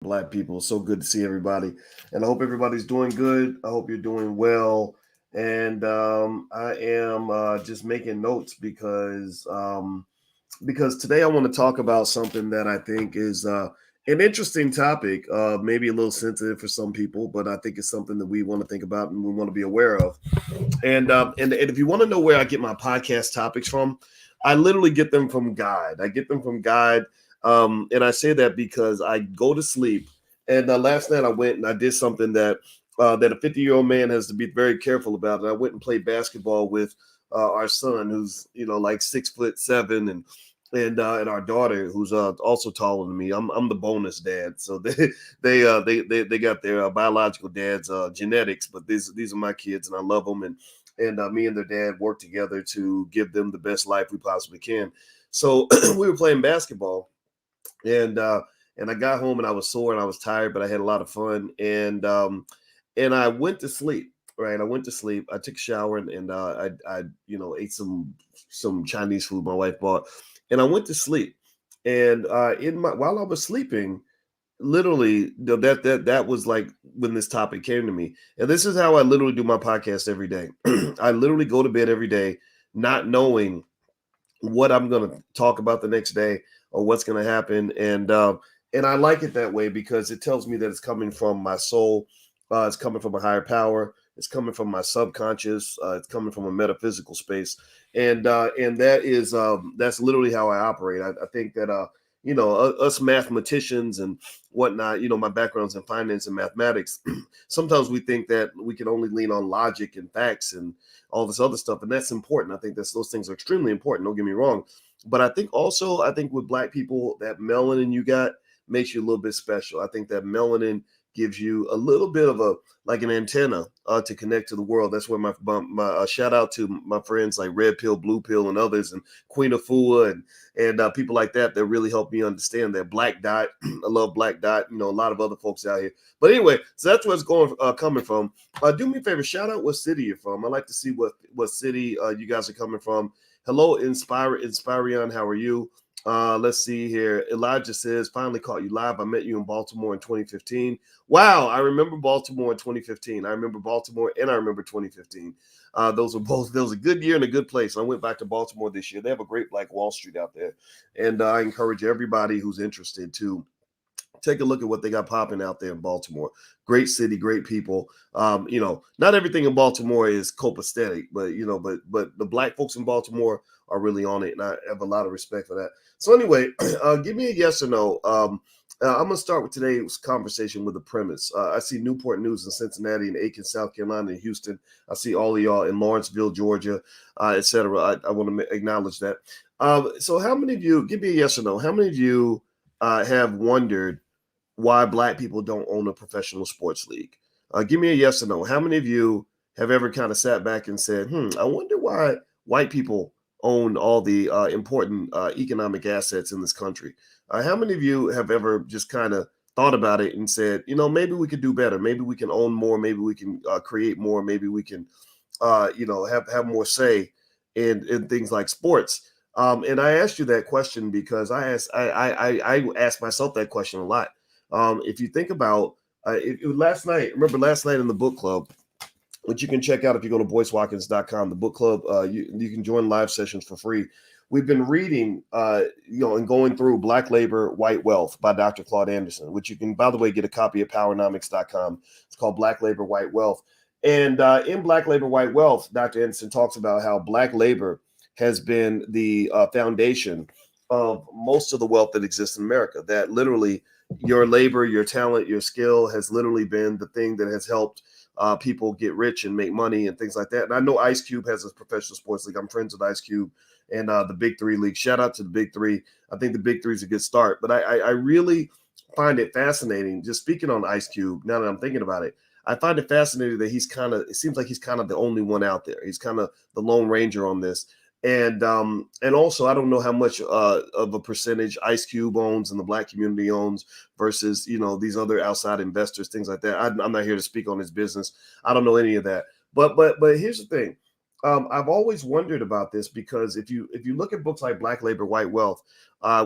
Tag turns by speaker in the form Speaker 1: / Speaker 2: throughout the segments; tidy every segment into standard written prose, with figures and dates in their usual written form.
Speaker 1: Black people. So good to see everybody, and I hope everybody's doing good. I hope you're doing well. And I am just making notes because today I want to talk about something that I think is an interesting topic, maybe a little sensitive for some people, but I think it's something that we want to think about and we want to be aware of. And if you want to know where I get my podcast topics from, I literally get them from God. I get them from God, and I say that because I go to sleep. And last night I went and I did something that a 50-year-old man has to be very careful about. And I went and played basketball with our son, who's like 6'7", and our daughter, who's also taller than me. I'm the bonus dad, so they got their biological dad's genetics, but these are my kids, and I love them, and me and their dad work together to give them the best life we possibly can. So we were playing basketball, and I got home and I was sore and I was tired, but I had a lot of fun, and I went to sleep. Right, I went to sleep. I took a shower and I ate some Chinese food my wife bought, and I went to sleep. And while I was sleeping, literally that was like when this topic came to me. And this is how I literally do my podcast every day. I literally go to bed every day not knowing what I'm going to talk about the next day or what's going to happen. And I like it that way because it tells me that it's coming from my soul. It's coming from a higher power. It's coming from my subconscious. It's coming from a metaphysical space. And that's literally how I operate. I think that, us mathematicians and whatnot, my background's in finance and mathematics. Sometimes we think that we can only lean on logic and facts and all this other stuff. And that's important. I think those things are extremely important. Don't get me wrong. But I think with Black people, that melanin you got makes you a little bit special. I think that melanin gives you a little bit of like an antenna to connect to the world. That's where my shout out to my friends like Red Pill, Blue Pill, and others, and Queen Afua, and people like that really help me understand that Black Dot. I love Black Dot. A lot of other folks out here. But anyway, so that's where it's coming from. Do me a favor, shout out what city you're from. I like to see what city you guys are coming from. Hello, Inspirion. How are you? Let's see here. Elijah says, finally caught you live. I met you in Baltimore in 2015. Wow, I remember Baltimore in 2015. I remember Baltimore and I remember 2015. Those was a good year and a good place. I went back to Baltimore this year. They have a great Black Wall Street out there. And I encourage everybody who's interested to take a look at what they got popping out there in Baltimore. Great city, great people. Not everything in Baltimore is copacetic, but the Black folks in Baltimore are really on it, and I have a lot of respect for that. So anyway, give me a yes or no. I'm going to start with today's conversation with a premise. I see Newport News in Cincinnati and Aiken, South Carolina, and Houston. I see all of y'all in Lawrenceville, Georgia, etc. I want to acknowledge that. So how many of you, give me a yes or no, how many of you have wondered why Black people don't own a professional sports league? Give me a yes or no. How many of you have ever kind of sat back and said, I wonder why white people own all the important economic assets in this country? How many of you have ever just kind of thought about it and said, maybe we could do better. Maybe we can own more. Maybe we can create more. Maybe we can, have more say in things like sports. And I asked you that question because I asked myself that question a lot. If you think about last night in the book club, which you can check out if you go to boycewatkins.com, the book club, you can join live sessions for free. We've been reading, and going through Black Labor, White Wealth by Dr. Claud Anderson, which you can, by the way, get a copy at powernomics.com. It's called Black Labor, White Wealth. And in Black Labor, White Wealth, Dr. Anderson talks about how Black labor has been the foundation of most of the wealth that exists in America, that literally your labor, your talent, your skill has literally been the thing that has helped people get rich and make money and things like that. And I know Ice Cube has a professional sports league. I'm friends with Ice Cube and the Big Three League. Shout out to the Big Three. I think the Big Three is a good start. But I really find it fascinating, just speaking on Ice Cube, now that I'm thinking about it, I find it fascinating that it seems like he's kind of the only one out there. He's kind of the Lone Ranger on this. And also, I don't know how much of a percentage Ice Cube owns and the Black community owns versus, these other outside investors, things like that. I'm not here to speak on his business. I don't know any of that. But here's the thing. I've always wondered about this because if you look at books like Black Labor, White Wealth,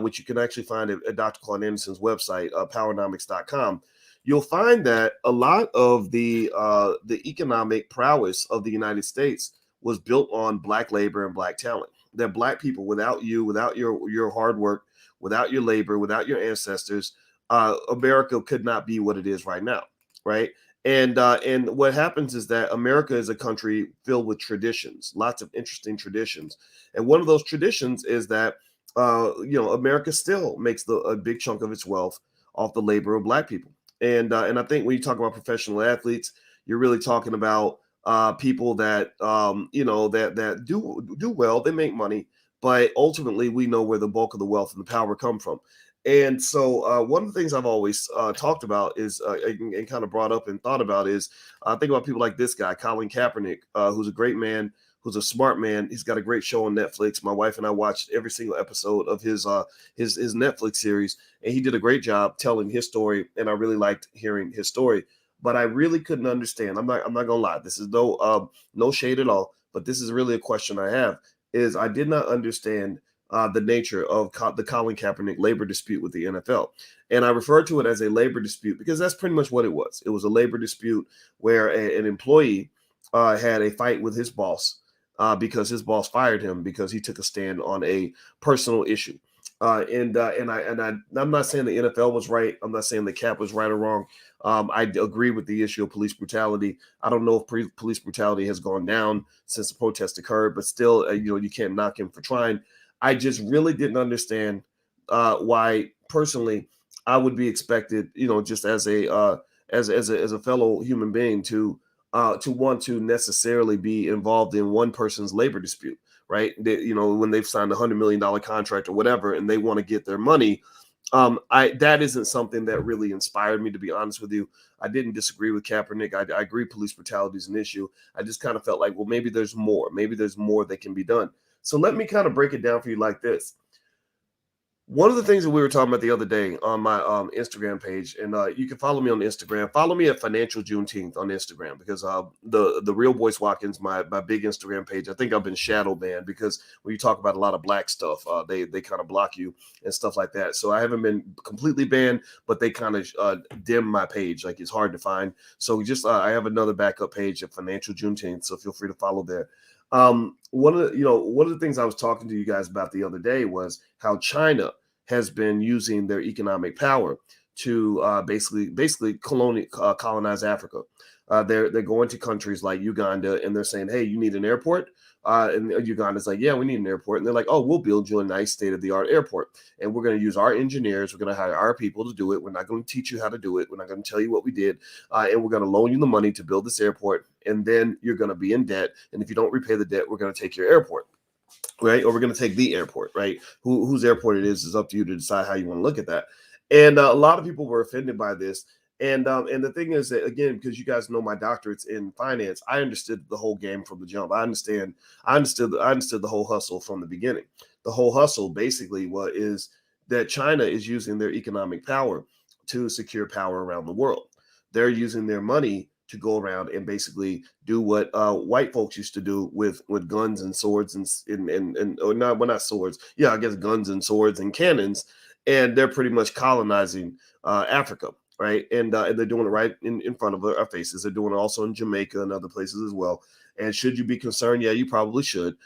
Speaker 1: which you can actually find at Dr. Claud Anderson's website, powernomics.com, you'll find that a lot of the economic prowess of the United States was built on Black labor and Black talent. That Black people, without you, without your hard work, without your labor, without your ancestors, America could not be what it is right now, right? And what happens is that America is a country filled with traditions, lots of interesting traditions, and one of those traditions is that America still makes a big chunk of its wealth off the labor of Black people, and I think when you talk about professional athletes, you're really talking about people that that do well, they make money, but ultimately we know where the bulk of the wealth and the power come from. And so one of the things I've always talked about is and kind of brought up and thought about is think about people like this guy, Colin Kaepernick, who's a great man, who's a smart man. He's got a great show on Netflix. My wife and I watched every single episode of his Netflix series, and he did a great job telling his story. And I really liked hearing his story. But I really couldn't understand. I'm not gonna lie. This is no shade at all. But this is really a question I have. Is I did not understand the nature of the Colin Kaepernick labor dispute with the NFL. And I refer to it as a labor dispute because that's pretty much what it was. It was a labor dispute where an employee had a fight with his boss because his boss fired him because he took a stand on a personal issue. I'm not saying the NFL was right. I'm not saying the cap was right or wrong. I agree with the issue of police brutality. I don't know if police brutality has gone down since the protest occurred, but still, you can't knock him for trying. I just really didn't understand why personally I would be expected, just as a fellow human being to want to necessarily be involved in one person's labor dispute, right? When they've signed $100 million contract or whatever, and they want to get their money. That isn't something that really inspired me, to be honest with you. I didn't disagree with Kaepernick. I agree police brutality is an issue. I just kind of felt like, well, maybe there's more. Maybe there's more that can be done. So let me kind of break it down for you like this. One of the things that we were talking about the other day on my Instagram page, and you can follow me on Instagram. Follow me at Financial Juneteenth on Instagram because the Real Boyce Watkins, my big Instagram page, I think I've been shadow banned because when you talk about a lot of Black stuff, they kind of block you and stuff like that. So I haven't been completely banned, but they kind of dim my page, like it's hard to find. So just I have another backup page at Financial Juneteenth, so feel free to follow there. One of the things I was talking to you guys about the other day was how China has been using their economic power to basically colonize Africa. They're going to countries like Uganda and they're saying, hey, you need an airport. And Uganda's like, yeah, we need an airport. And they're like, oh, we'll build you a nice state-of-the-art airport. And we're going to use our engineers. We're going to hire our people to do it. We're not going to teach you how to do it. We're not going to tell you what we did. And we're going to loan you the money to build this airport. And then you're going to be in debt. And if you don't repay the debt, we're going to take your airport. Right. Or we're going to take the airport. Right. Whose airport it is up to you to decide how you want to look at that. And a lot of people were offended by this. And the thing is that, again, because you guys know my doctorate's in finance, I understood the whole game from the jump. I understood the whole hustle from the beginning. The whole hustle basically is that China is using their economic power to secure power around the world. They're using their money to go around and basically do what white folks used to do with guns and swords and or not, well, not swords. Yeah, I guess guns and swords and cannons. And they're pretty much colonizing Africa. Right. And they're doing it right in front of our faces. They're doing it also in Jamaica and other places as well. And should you be concerned? Yeah, you probably should,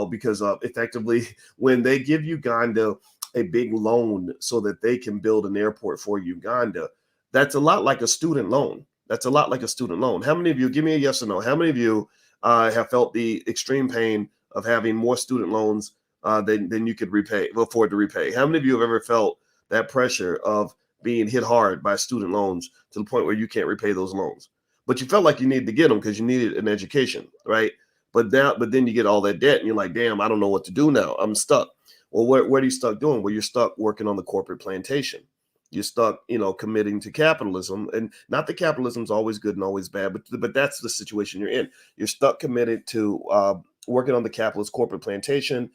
Speaker 1: because effectively, when they give Uganda a big loan so that they can build an airport for Uganda, that's a lot like a student loan. That's a lot like a student loan. How many of you, give me a yes or no, how many of you have felt the extreme pain of having more student loans than you could afford to repay? How many of you have ever felt that pressure of being hit hard by student loans to the point where you can't repay those loans, but you felt like you needed to get them because you needed an education, right? But then you get all that debt and you're like, damn, I don't know what to do now. I'm stuck. Well, what are you stuck doing? Well, you're stuck working on the corporate plantation. You're stuck, committing to capitalism, and not that capitalism is always good and always bad, but that's the situation you're in. You're stuck committed to working on the capitalist corporate plantation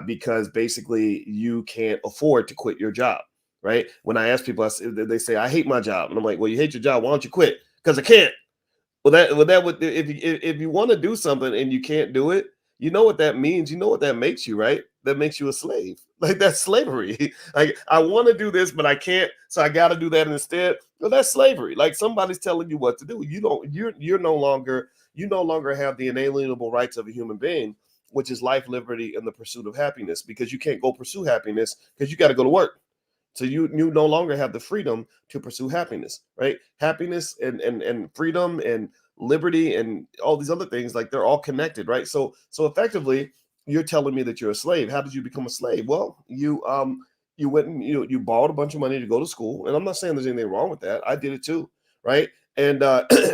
Speaker 1: because basically you can't afford to quit your job. Right. When I ask people, they say, I hate my job. And I'm like, well, you hate your job. Why don't you quit? Because I can't. that would, if you want to do something and you can't do it, you know what that means. You know what that makes you, right? That makes you a slave. Like that's slavery. Like I want to do this, but I can't, so I got to do that instead. Well, that's slavery. Like somebody's telling you what to do. You don't. You're no longer. You no longer have the inalienable rights of a human being, which is life, liberty, and the pursuit of happiness. Because you can't go pursue happiness because you got to go to work. So you no longer have the freedom to pursue happiness, right? Happiness and freedom and liberty and all these other things, like they're all connected, right? So effectively, you're telling me that you're a slave. How did you become a slave? Well, you went and you borrowed a bunch of money to go to school, and I'm not saying there's anything wrong with that. I did it too, right? And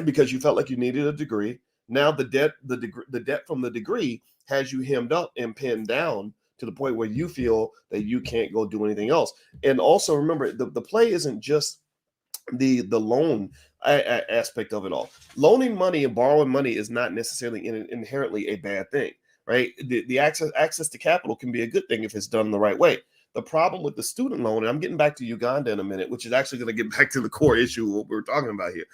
Speaker 1: because you felt like you needed a degree, now the debt from the degree has you hemmed up and pinned down to the point where you feel that you can't go do anything else. And also remember, the play isn't just the loan aspect of it all. Loaning money and borrowing money is not necessarily inherently a bad thing, right? The access to capital can be a good thing if it's done the right way. The problem with the student loan, and I'm getting back to Uganda in a minute, which is actually going to get back to the core issue of what we're talking about here.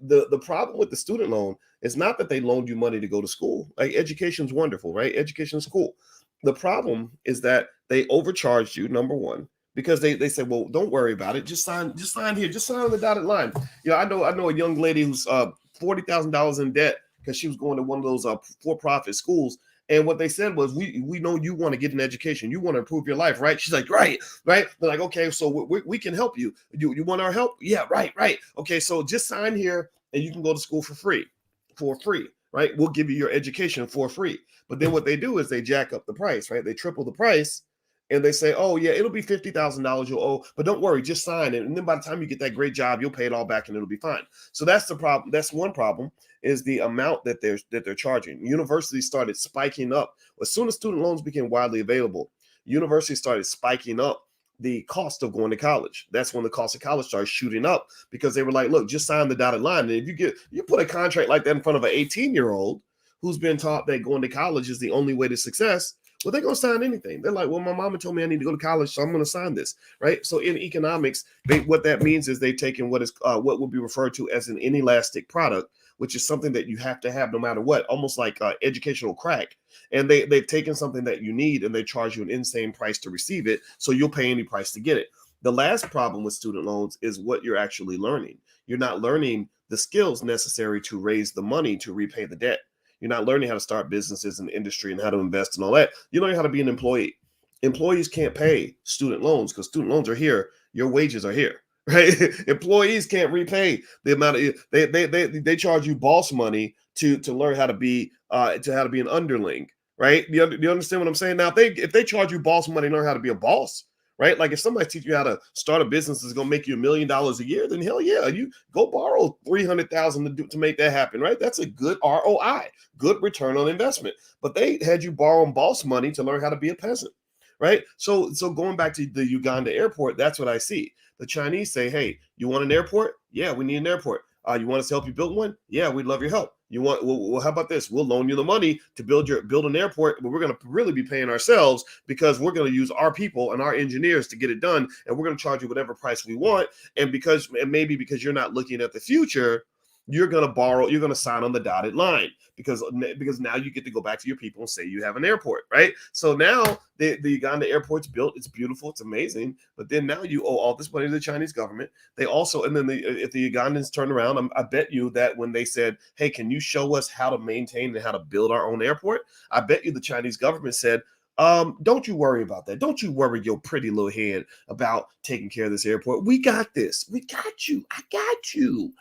Speaker 1: The problem with the student loan is not that they loaned you money to go to school. Like education's wonderful, right? Education's cool. The problem is that they overcharged you, number one, because they said, well, don't worry about it. Just sign here, just sign on the dotted line. I know a young lady who's $40,000 in debt because she was going to one of those for-profit schools. And what they said was, we know you want to get an education. You want to improve your life, right? She's like, right. They're like, okay, so we can help you. You want our help? Yeah, right. Okay, so just sign here and you can go to school for free, right? We'll give you your education for free. But then what they do is they jack up the price, right? They triple the price. And they say, oh, yeah, it'll be $50,000 you'll owe, but don't worry, just sign it. And then by the time you get that great job, you'll pay it all back and it'll be fine. So that's the problem. That's one problem, is the amount that they're charging. Universities started spiking up. As soon as student loans became widely available, universities started spiking up the cost of going to college. That's when the cost of college started shooting up, because they were like, look, just sign the dotted line. And if you put a contract like that in front of an 18-year-old who's been taught that going to college is the only way to success, well, they're going to sign anything. They're like, well, my mama told me I need to go to college, so I'm going to sign this, right? So in economics, what that means is they've taken what would be referred to as an inelastic product, which is something that you have to have no matter what, almost like educational crack. And they've taken something that you need and they charge you an insane price to receive it, so you'll pay any price to get it. The last problem with student loans is what you're actually learning. You're not learning the skills necessary to raise the money to repay the debt. You're not learning how to start businesses in the industry and how to invest and all that. You learn how to be an employee. Employees can't pay student loans because student loans are here. Your wages are here, right? Employees can't repay the amount of they charge you boss money to learn how to be an underling, right? Do you understand what I'm saying? Now, if they charge you boss money to learn how to be a boss, right? Like if somebody teach you how to start a business that's going to make you $1 million a year, then hell yeah, you go borrow 300,000 to make that happen, right? That's a good ROI, good return on investment. But they had you borrowing boss money to learn how to be a peasant, right? So going back to the Uganda airport, that's what I see. The Chinese say, hey, you want an airport? Yeah, we need an airport. You want us to help you build one? Yeah, we'd love your help. You want? Well, how about this? We'll loan you the money to build an airport, but we're going to really be paying ourselves because we're going to use our people and our engineers to get it done, and we're going to charge you whatever price we want. And maybe because you're not looking at the future, you're going to sign on the dotted line because now you get to go back to your people and say you have an airport, right? So now the Uganda airport's built. It's beautiful. It's amazing. But then now you owe all this money to the Chinese government. They also, and then if the Ugandans turn around, I bet you that when they said, hey, can you show us how to maintain and how to build our own airport? I bet you the Chinese government said, don't you worry about that. Don't you worry your pretty little head about taking care of this airport. We got this. We got you. I got you.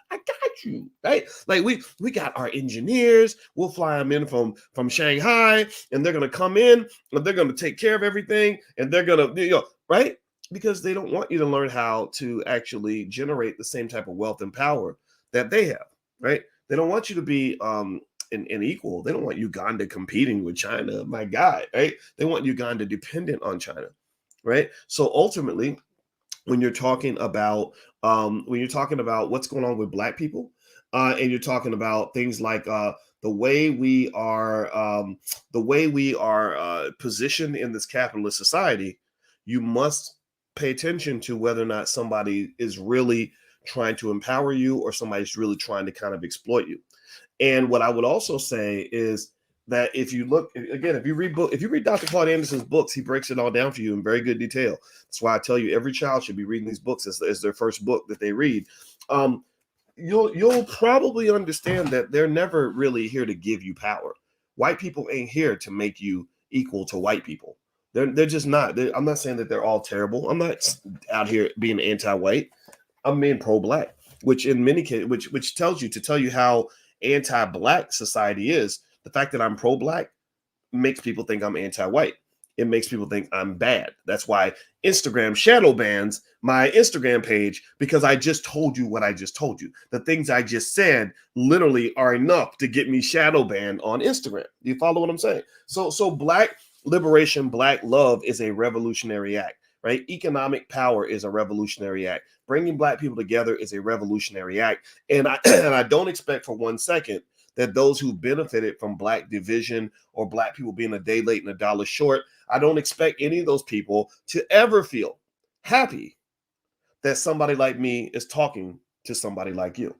Speaker 1: Right? Like we got our engineers. We'll fly them in from Shanghai, and they're gonna come in and they're gonna take care of everything, and they're gonna, right? Because they don't want you to learn how to actually generate the same type of wealth and power that they have, right? They don't want you to be and equal. They don't want Uganda competing with China. My God, right? They want Uganda dependent on China, right? So ultimately, when you're talking about what's going on with Black people, and you're talking about things like the way we are positioned in this capitalist society, you must pay attention to whether or not somebody is really trying to empower you or somebody's really trying to kind of exploit you. And what I would also say is that if you look again, if you read Dr. Claud Anderson's books, he breaks it all down for you in very good detail. That's why I tell you every child should be reading these books as their first book that they read. You'll probably understand that they're never really here to give you power. White people ain't here to make you equal to white people. They're just not. I'm not saying that they're all terrible. I'm not out here being anti-white. I'm being pro-black, which in many cases, which tells you how anti-black society is. The fact that I'm pro-black makes people think I'm anti-white. It makes people think I'm bad. That's why Instagram shadow bans my Instagram page, because I just told you what I just told you. The things I just said literally are enough to get me shadow banned on Instagram. Do you follow what I'm saying? So black liberation, black love is a revolutionary act, right? Economic power is a revolutionary act. Bringing black people together is a revolutionary act. And I don't expect for 1 second that those who benefited from black division or black people being a day late and a dollar short, I don't expect any of those people to ever feel happy that somebody like me is talking to somebody like you.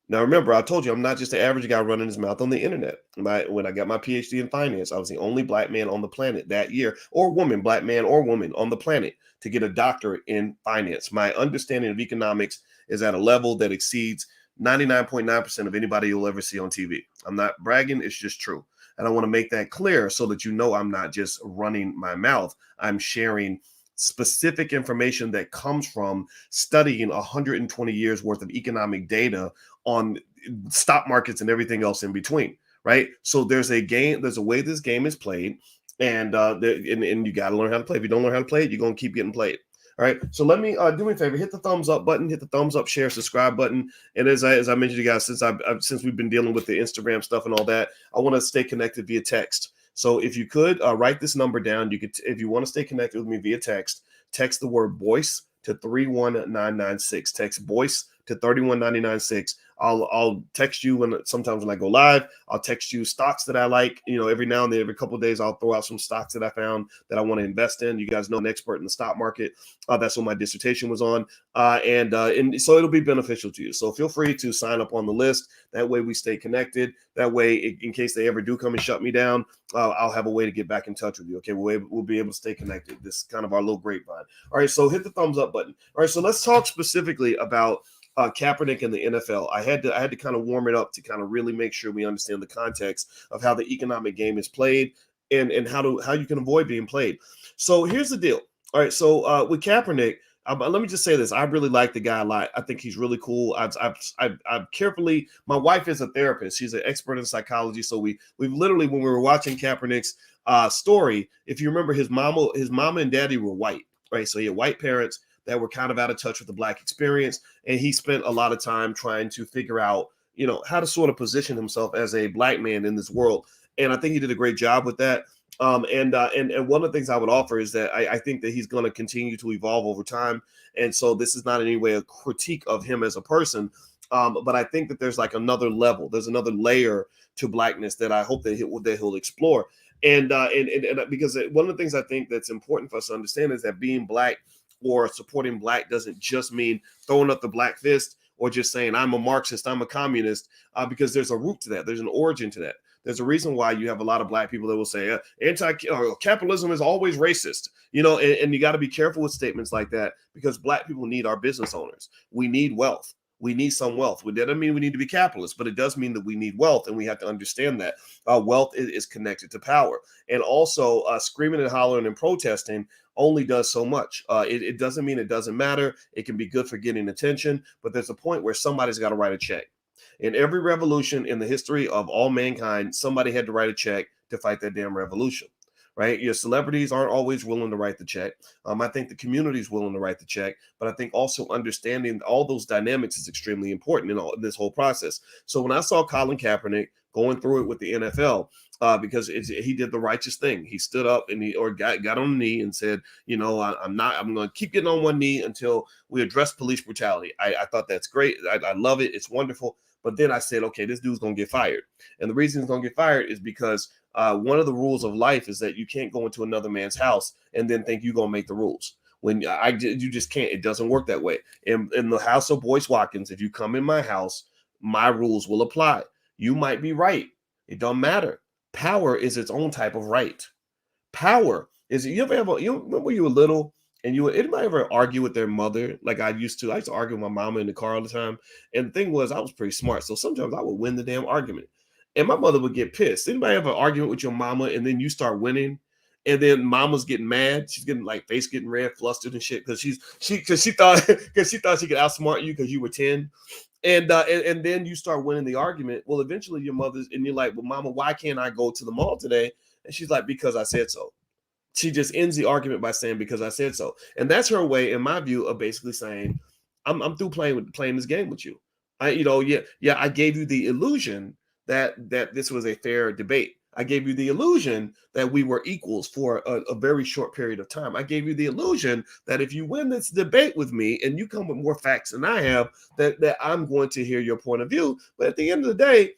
Speaker 1: Now, remember, I told you I'm not just the average guy running his mouth on the internet. When I got my PhD in finance, I was the only black man on the planet that year, or woman, black man or woman on the planet to get a doctorate in finance. My understanding of economics is at a level that exceeds 99.9% of anybody you'll ever see on TV. I'm not bragging. It's just true. And I want to make that clear so that you know I'm not just running my mouth. I'm sharing specific information that comes from studying 120 years worth of economic data on stock markets and everything else in between, right? So there's a way this game is played, and you got to learn how to play. If you don't learn how to play it, you're going to keep getting played. All right, so let me do me a favor, hit the thumbs up button, hit the thumbs up, share, subscribe button. And as I mentioned to you guys, since we've been dealing with the Instagram stuff and all that, I want to stay connected via text. So if you could write this number down, you could, if you want to stay connected with me via text the word Boyce to 31996. Text Boyce to 31996. I'll text you sometimes when I go live. I'll text you stocks that I like. Every now and then, every couple of days, I'll throw out some stocks that I found that I want to invest in. You guys know I'm an expert in the stock market. That's what my dissertation was on, and so it'll be beneficial to you. So feel free to sign up on the list. That way we stay connected. That way, in case they ever do come and shut me down, I'll have a way to get back in touch with you. Okay, we'll be able to stay connected. This is kind of our little grapevine. All right, so hit the thumbs up button. All right, so let's talk specifically about Kaepernick and the NFL. I had to kind of warm it up to kind of really make sure we understand the context of how the economic game is played and how you can avoid being played. So here's the deal. All right, so with Kaepernick, let me just say this. I really like the guy a lot. I think he's really cool. I've carefully, my wife is a therapist. She's an expert in psychology. So we've literally, when we were watching Kaepernick's story, if you remember, his mama and daddy were white, right? So he had white parents that were kind of out of touch with the black experience. And he spent a lot of time trying to figure out, how to sort of position himself as a black man in this world. And I think he did a great job with that. And one of the things I would offer is that I think that he's going to continue to evolve over time. And so this is not in any way a critique of him as a person. But I think that there's like another level, there's another layer to blackness that I hope that he'll explore. And because one of the things I think that's important for us to understand is that being black or supporting black doesn't just mean throwing up the black fist or just saying I'm a Marxist, I'm a communist, because there's a root to that. There's an origin to that. There's a reason why you have a lot of black people that will say anti-capitalism is always racist, and you got to be careful with statements like that, because black people need our business owners. We need wealth. We need some wealth. That doesn't mean we need to be capitalists, but it does mean that we need wealth, and we have to understand that wealth is connected to power. And also screaming and hollering and protesting only does so much. It doesn't mean it doesn't matter. It can be good for getting attention, but there's a point where somebody's got to write a check. In every revolution in the history of all mankind, somebody had to write a check to fight that damn revolution, right? Your celebrities aren't always willing to write the check. I think the community is willing to write the check, but I think also understanding all those dynamics is extremely important in this whole process. So when I saw Colin Kaepernick going through it with the NFL, because he did the righteous thing. He stood up and got on the knee and said, I'm going to keep getting on one knee until we address police brutality. I thought that's great. I love it. It's wonderful. But then I said, okay, this dude's going to get fired. And the reason he's going to get fired is because one of the rules of life is that you can't go into another man's house and then think you're going to make the rules. When you just can't. It doesn't work that way. In the house of Boyce Watkins, if you come in my house, my rules will apply. You might be right. It don't matter. Power is its own type of right. Power is, you remember when you were little and anybody ever argue with their mother like I used to? I used to argue with my mama in the car all the time. And the thing was, I was pretty smart. So sometimes I would win the damn argument. And my mother would get pissed. Anybody have an argument with your mama and then you start winning? And then mama's getting mad. She's getting like face getting red, flustered and shit because she thought she thought she could outsmart you because you were 10. And then you start winning the argument. Well, eventually your mother's and you're like, well, mama, why can't I go to the mall today? And she's like, because I said so. She just ends the argument by saying, because I said so. And that's her way, in my view, of basically saying, I'm through playing this game with you. I gave you the illusion that this was a fair debate. I gave you the illusion that we were equals for a very short period of time. I gave you the illusion that if you win this debate with me and you come with more facts than I have, that I'm going to hear your point of view. But at the end of the day,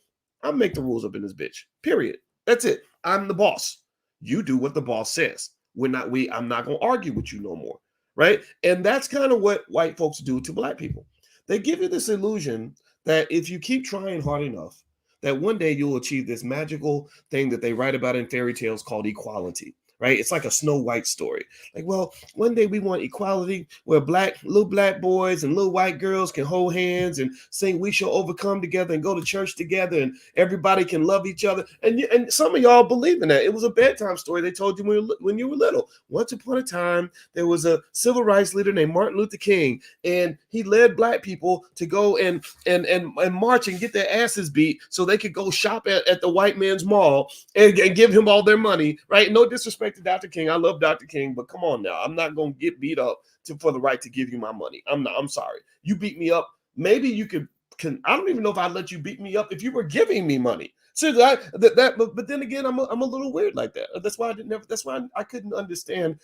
Speaker 1: I make the rules up in this bitch. Period. That's it. I'm the boss. You do what the boss says. I'm not going to argue with you no more. Right. And that's kind of what white folks do to black people. They give you this illusion that if you keep trying hard enough, that one day you'll achieve this magical thing that they write about in fairy tales called equality. Right? It's like a Snow White story. Like, well, one day we want equality where little black boys and little white girls can hold hands and sing "We Shall Overcome" together and go to church together, and everybody can love each other. And some of y'all believe in that. It was a bedtime story they told you when you were little. Once upon a time, there was a civil rights leader named Martin Luther King, and he led black people to go and march and get their asses beat so they could go shop at the white man's mall and give him all their money. Right? No disrespect to Dr. King. I love Dr. King, but come on now. I'm not going to get beat up for the right to give you my money. I'm sorry. You beat me up. Maybe you can I don't even know if I'd let you beat me up if you were giving me money. So but then again, I'm a little weird like that. That's why I couldn't understand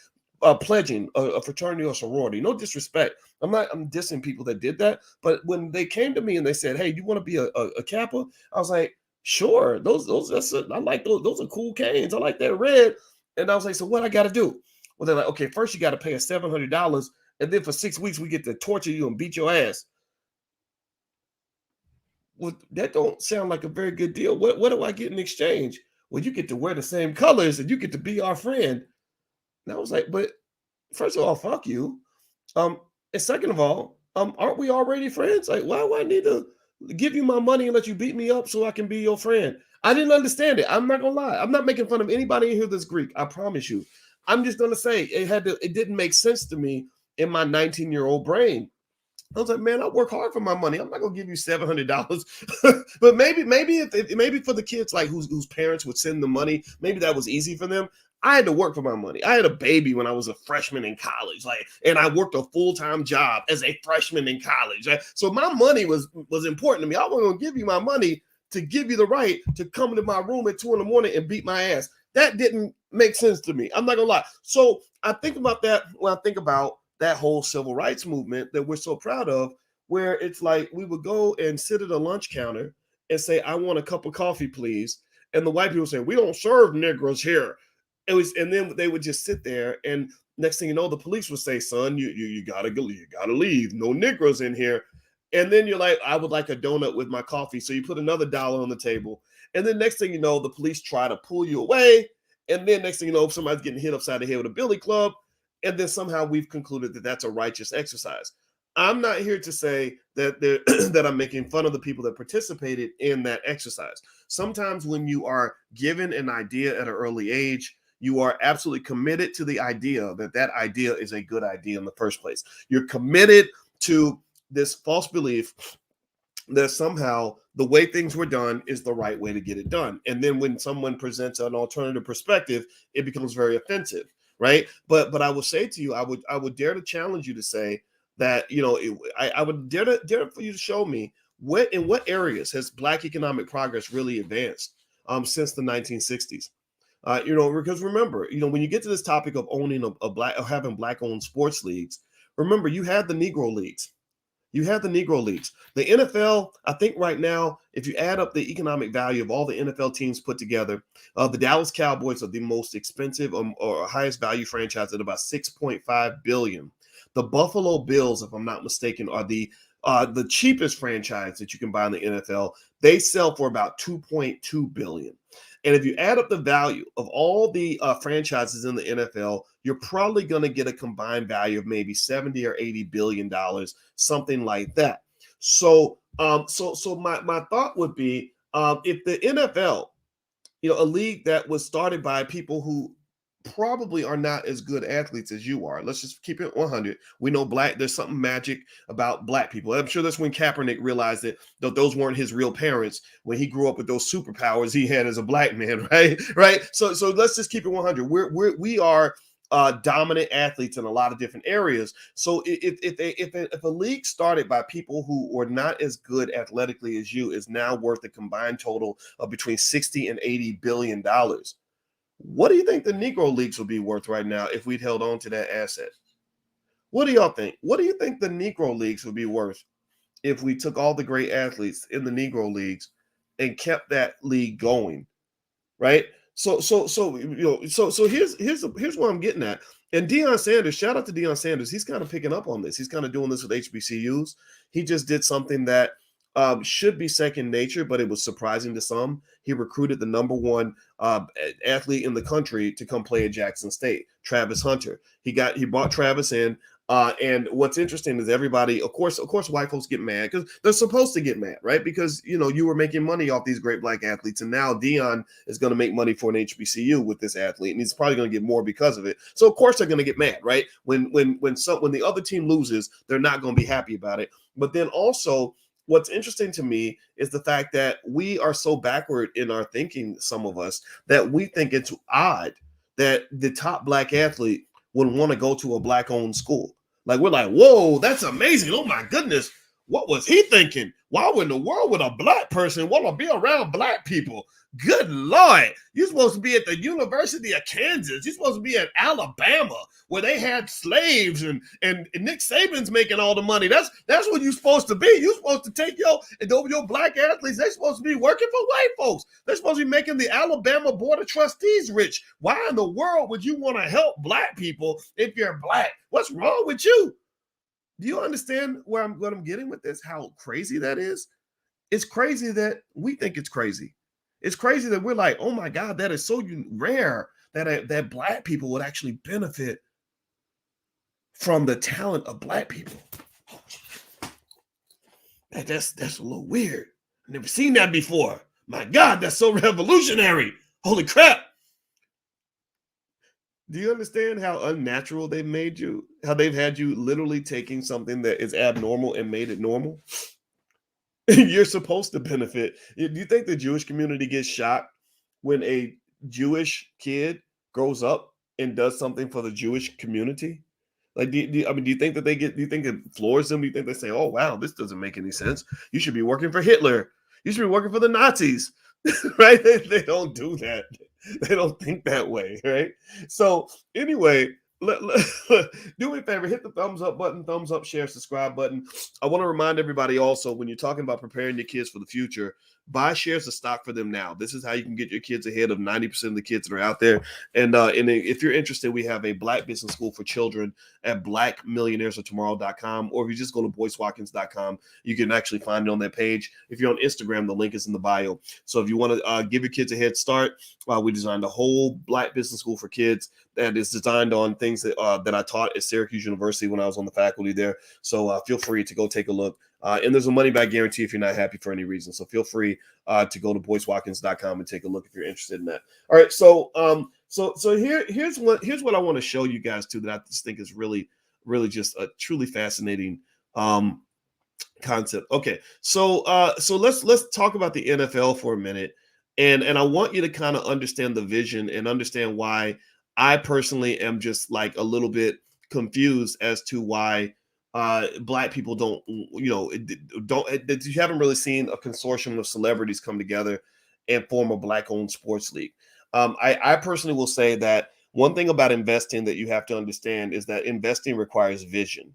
Speaker 1: pledging a fraternity or sorority. No disrespect. I'm dissing people that did that. But when they came to me and they said, "Hey, you want to be a Kappa?" I was like, "Sure." I like those. Those are cool canes. I like that red. And I was like, so what I got to do? Well, they're like, okay, first you got to pay us $700. And then for 6 weeks, we get to torture you and beat your ass. Well, that don't sound like a very good deal. What do I get in exchange? Well, you get to wear the same colors and you get to be our friend. And I was like, but first of all, fuck you. And second of all, aren't we already friends? Like, why do I need to give you my money and let you beat me up so I can be your friend? I didn't understand it. I'm not gonna lie. I'm not making fun of anybody in here that's Greek. I promise you. I'm just gonna say it didn't make sense to me in my 19-year-old brain. I was like, man, I work hard for my money. I'm not gonna give you $700. But maybe for the kids like whose parents would send the money, maybe that was easy for them. I had to work for my money. I had a baby when I was a freshman in college, and I worked a full-time job as a freshman in college. So my money was important to me. I wasn't gonna give you my money to give you the right to come into my room at 2 a.m. and beat my ass. That didn't make sense to me. I'm not gonna lie. So I think about that when I think about that whole civil rights movement that we're so proud of, where it's like we would go and sit at a lunch counter and say, "I want a cup of coffee, please." And the white people say, "We don't serve Negroes here." And then they would just sit there, and next thing you know, the police would say, "Son, you gotta go, you gotta leave. No Negroes in here." And then you're like, "I would like a donut with my coffee." So you put another dollar on the table. And then next thing you know, the police try to pull you away. And then next thing you know, somebody's getting hit upside the head with a billy club. And then somehow we've concluded that that's a righteous exercise. I'm not here to say that that I'm making fun of the people that participated in that exercise. Sometimes when you are given an idea at an early age, you are absolutely committed to the idea that idea is a good idea in the first place. You're committed to this false belief that somehow the way things were done is the right way to get it done. And then when someone presents an alternative perspective, it becomes very offensive, right? But I would say to you, I would dare to challenge you to say that, I would dare for you to show me in what areas has Black economic progress really advanced since the 1960s. Because remember, when you get to this topic of owning a Black or having Black owned sports leagues, remember you had the Negro leagues. You have the Negro leagues. The NFL, I think right now, if you add up the economic value of all the NFL teams put together, the Dallas Cowboys are the most expensive or highest value franchise at about 6.5 billion. The Buffalo Bills, if I'm not mistaken, are the cheapest franchise that you can buy in the NFL. They sell for about 2.2 billion. And if you add up the value of all the franchises in the NFL, you're probably going to get a combined value of maybe 70 or 80 billion dollars, something like that. So, my thought would be, if the NFL, a league that was started by people who probably are not as good athletes as you are. Let's just keep it 100. We know there's something magic about black people. I'm sure that's when Kaepernick realized that those weren't his real parents when he grew up with those superpowers he had as a black man, right? Right. So let's just keep it 100. We are dominant athletes in a lot of different areas. So if a league started by people who are not as good athletically as you is now worth a combined total of between 60 and 80 billion dollars, what do you think the Negro leagues would be worth right now if we'd held on to that asset? What do y'all think? What do you think the Negro leagues would be worth if we took all the great athletes in the Negro leagues and kept that league going? Right? So here's what I'm getting at. And Deion Sanders, shout out to Deion Sanders. He's kind of picking up on this. He's kind of doing this with HBCUs. He just did something that should be second nature, but it was surprising to some. He recruited the number one athlete in the country to come play at Jackson State, Travis Hunter. He brought Travis in. And what's interesting is everybody, of course, white folks get mad because they're supposed to get mad, right? Because, you were making money off these great black athletes. And now Deion is going to make money for an HBCU with this athlete. And he's probably going to get more because of it. So, of course, they're going to get mad, right? When the other team loses, they're not going to be happy about it. But then also, what's interesting to me is the fact that we are so backward in our thinking, some of us, that we think it's odd that the top black athlete would want to go to a black-owned school. Like, we're like, whoa, that's amazing. Oh, my goodness. What was he thinking? Why in the world would a black person want to be around black people? Good Lord. You're supposed to be at the University of Kansas. You're supposed to be at Alabama where they had slaves and Nick Saban's making all the money. That's what you're supposed to be. You're supposed to take your black athletes. They're supposed to be working for white folks. They're supposed to be making the Alabama Board of Trustees rich. Why in the world would you want to help black people if you're black? What's wrong with you? Do you understand what I'm getting with this? How crazy that is? It's crazy that we think it's crazy. It's crazy that we're like, oh my God, that is so rare that black people would actually benefit from the talent of black people. That's a little weird. I've never seen that before. My God, that's so revolutionary. Holy crap. Do you understand how unnatural they've made you? How they've had you literally taking something that is abnormal and made it normal? You're supposed to benefit. Do you think the Jewish community gets shocked when a Jewish kid grows up and does something for the Jewish community? Like, do you think that do you think it floors them? Do you think they say, oh, wow, this doesn't make any sense? You should be working for Hitler. You should be working for the Nazis, right? They don't do that. They don't think that way, right? So anyway, do me a favor, hit the thumbs up button, thumbs up, share, subscribe button. I want to remind everybody also, when you're talking about preparing your kids for the future, buy shares of stock for them now. This is how you can get your kids ahead of 90% of the kids that are out there. And if you're interested, we have a Black Business School for Children at blackmillionairesoftomorrow.com, or if you just go to boycewatkins.com, you can actually find it on that page. If you're on Instagram, the link is in the bio. So if you want to give your kids a head start, we designed a whole Black Business School for kids that is designed on things that I taught at Syracuse University when I was on the faculty there. So feel free to go take a look. And there's a money back guarantee if you're not happy for any reason. So feel free to go to boycewatkins.com and take a look if you're interested in that. All right. So here's what I want to show you guys too, that I just think is really, really just a truly fascinating concept. Okay. So let's talk about the NFL for a minute. And I want you to kind of understand the vision and understand why I personally am just like a little bit confused as to why Black people don't you haven't really seen a consortium of celebrities come together and form a Black-owned sports league. I personally will say that one thing about investing that you have to understand is that investing requires vision.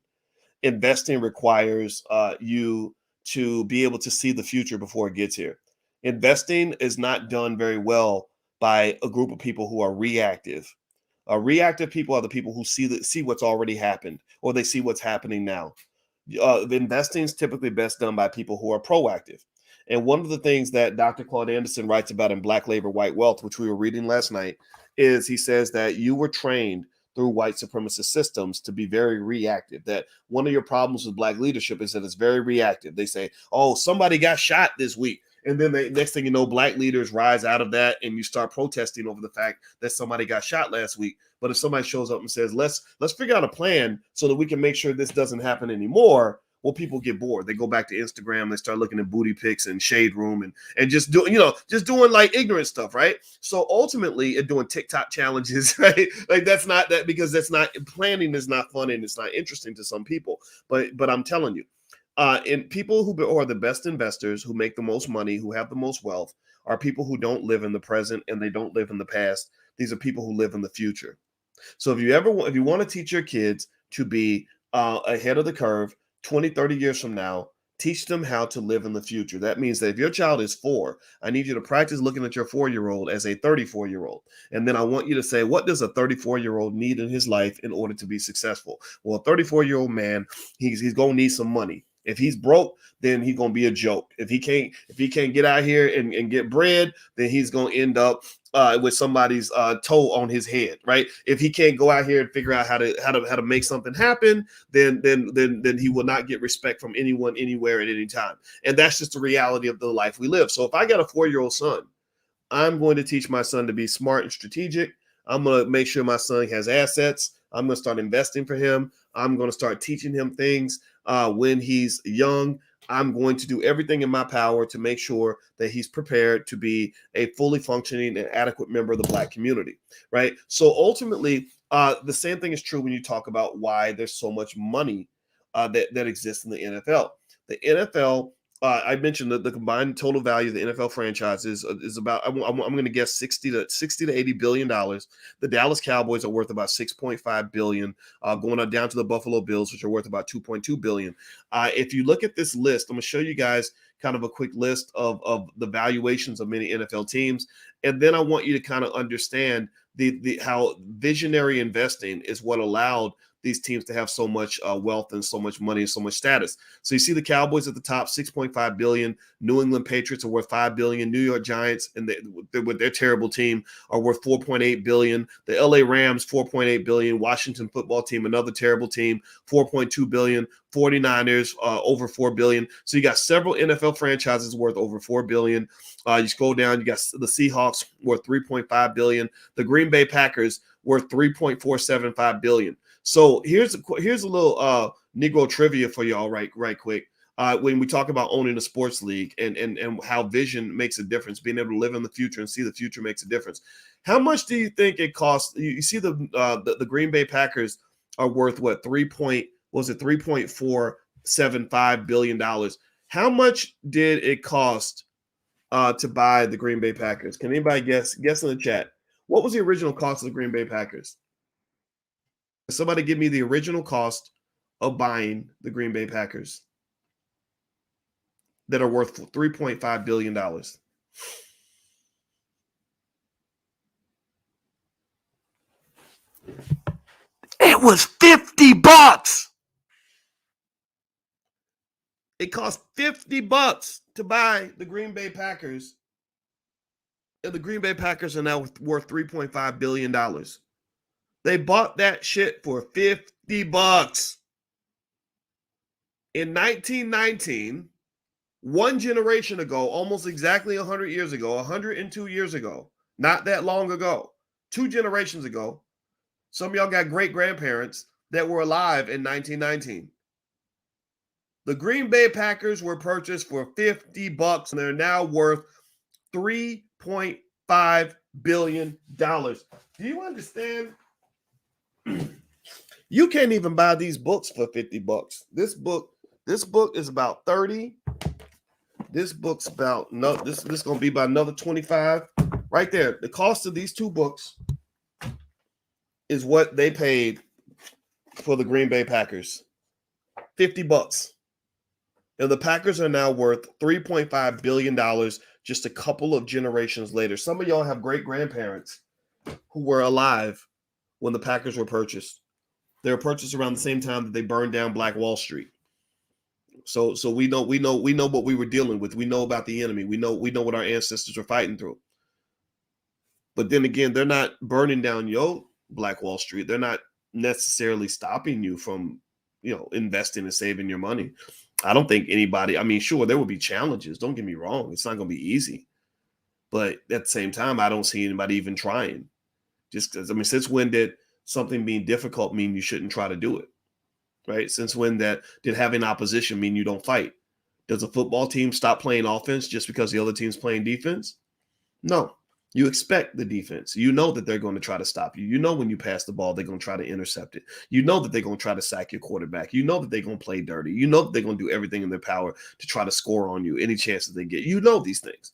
Speaker 1: investing requires you to be able to see the future before it gets here. Investing is not done very well by a group of people who are reactive. Reactive people are the people who see what's already happened, or they see what's happening now. The investing is typically best done by people who are proactive. And one of the things that Dr. Claud Anderson writes about in Black Labor, White Wealth, which we were reading last night, is he says that you were trained through white supremacist systems to be very reactive. That one of your problems with Black leadership is that it's very reactive. They say, oh, somebody got shot this week. And then the next thing you know, Black leaders rise out of that and you start protesting over the fact that somebody got shot last week. But if somebody shows up and says, let's figure out a plan so that we can make sure this doesn't happen anymore, well, people get bored. They go back to Instagram, they start looking at booty pics and shade room and just doing like ignorant stuff, right? So ultimately, and doing TikTok challenges, right? Like that's not planning is not fun and it's not interesting to some people. But I'm telling you, and people who are the best investors, who make the most money, who have the most wealth, are people who don't live in the present and they don't live in the past. These are people who live in the future. So if you want to teach your kids to be ahead of the curve 20, 30 years from now, teach them how to live in the future. That means that if your child is 4, I need you to practice looking at your 4-year-old as a 34-year-old. And then I want you to say, what does a 34-year-old need in his life in order to be successful? Well, a 34-year-old man, he's going to need some money. If he's broke, then he's going to be a joke. If he can't get out here and get bread, then he's going to end up with somebody's toe on his head, right? If he can't go out here and figure out how to make something happen, then he will not get respect from anyone, anywhere, at any time. And that's just the reality of the life we live. So if I got a 4-year-old son, I'm going to teach my son to be smart and strategic. I'm going to make sure my son has assets. I'm going to start investing for him. I'm going to start teaching him things when he's young. I'm going to do everything in my power to make sure that he's prepared to be a fully functioning and adequate member of the Black community, right? So ultimately, the same thing is true when you talk about why there's so much money that exists in the NFL. The NFL, I mentioned that the combined total value of the NFL franchises is about, I'm going to guess 60 to $80 billion. The Dallas Cowboys are worth about 6.5 billion, going on down to the Buffalo Bills, which are worth about 2.2 billion. If you look at this list, I'm going to show you guys kind of a quick list of the valuations of many NFL teams. And then I want you to kind of understand how visionary investing is what allowed these teams to have so much wealth and so much money and so much status. So you see the Cowboys at the top, 6.5 billion. New England Patriots are worth 5 billion. New York Giants, and with their terrible team, are worth 4.8 billion. The LA Rams, 4.8 billion. Washington Football Team, another terrible team, 4.2 billion. 49ers, over 4 billion. So you got several NFL franchises worth over 4 billion. You scroll down, you got the Seahawks worth 3.5 billion. The Green Bay Packers worth 3.475 billion. So here's a little Negro trivia for y'all right quick. When we talk about owning a sports league and how vision makes a difference, being able to live in the future and see the future makes a difference. How much do you think it costs? You see the Green Bay Packers are worth what, $3.475 billion. How much did it cost to buy the Green Bay Packers? Can anybody guess in the chat? What was the original cost of the Green Bay Packers? Somebody give me the original cost of buying the Green Bay Packers that are worth $3.5 billion. It was $50. It cost $50 to buy the Green Bay Packers. And the Green Bay Packers are now worth $3.5 billion. They bought that shit for $50. In 1919, one generation ago, almost exactly 100 years ago, 102 years ago, not that long ago, 2 generations ago, some of y'all got great-grandparents that were alive in 1919. The Green Bay Packers were purchased for $50, and they're now worth $3.5 billion. Do you understand? You can't even buy these books for $50. This book is about 30. This book's about this is gonna be about another 25. Right there. The cost of these 2 books is what they paid for the Green Bay Packers. $50. And the Packers are now worth $3.5 billion just a couple of generations later. Some of y'all have great grandparents who were alive when the Packers were purchased. They were purchased around the same time that they burned down Black Wall Street. So we know what we were dealing with. We know about the enemy. We know what our ancestors were fighting through. But then again, they're not burning down your Black Wall Street. They're not necessarily stopping you from, investing and saving your money. I don't think anybody, sure, there will be challenges. Don't get me wrong. It's not going to be easy. But at the same time, I don't see anybody even trying. Just because, since when did something being difficult mean you shouldn't try to do it? Right? Since when did having opposition mean you don't fight? Does a football team stop playing offense just because the other team's playing defense? No. You expect the defense. You know that they're going to try to stop you. You know when you pass the ball, they're going to try to intercept it. You know that they're going to try to sack your quarterback. You know that they're going to play dirty. You know that they're going to do everything in their power to try to score on you any chance that they get. You know these things.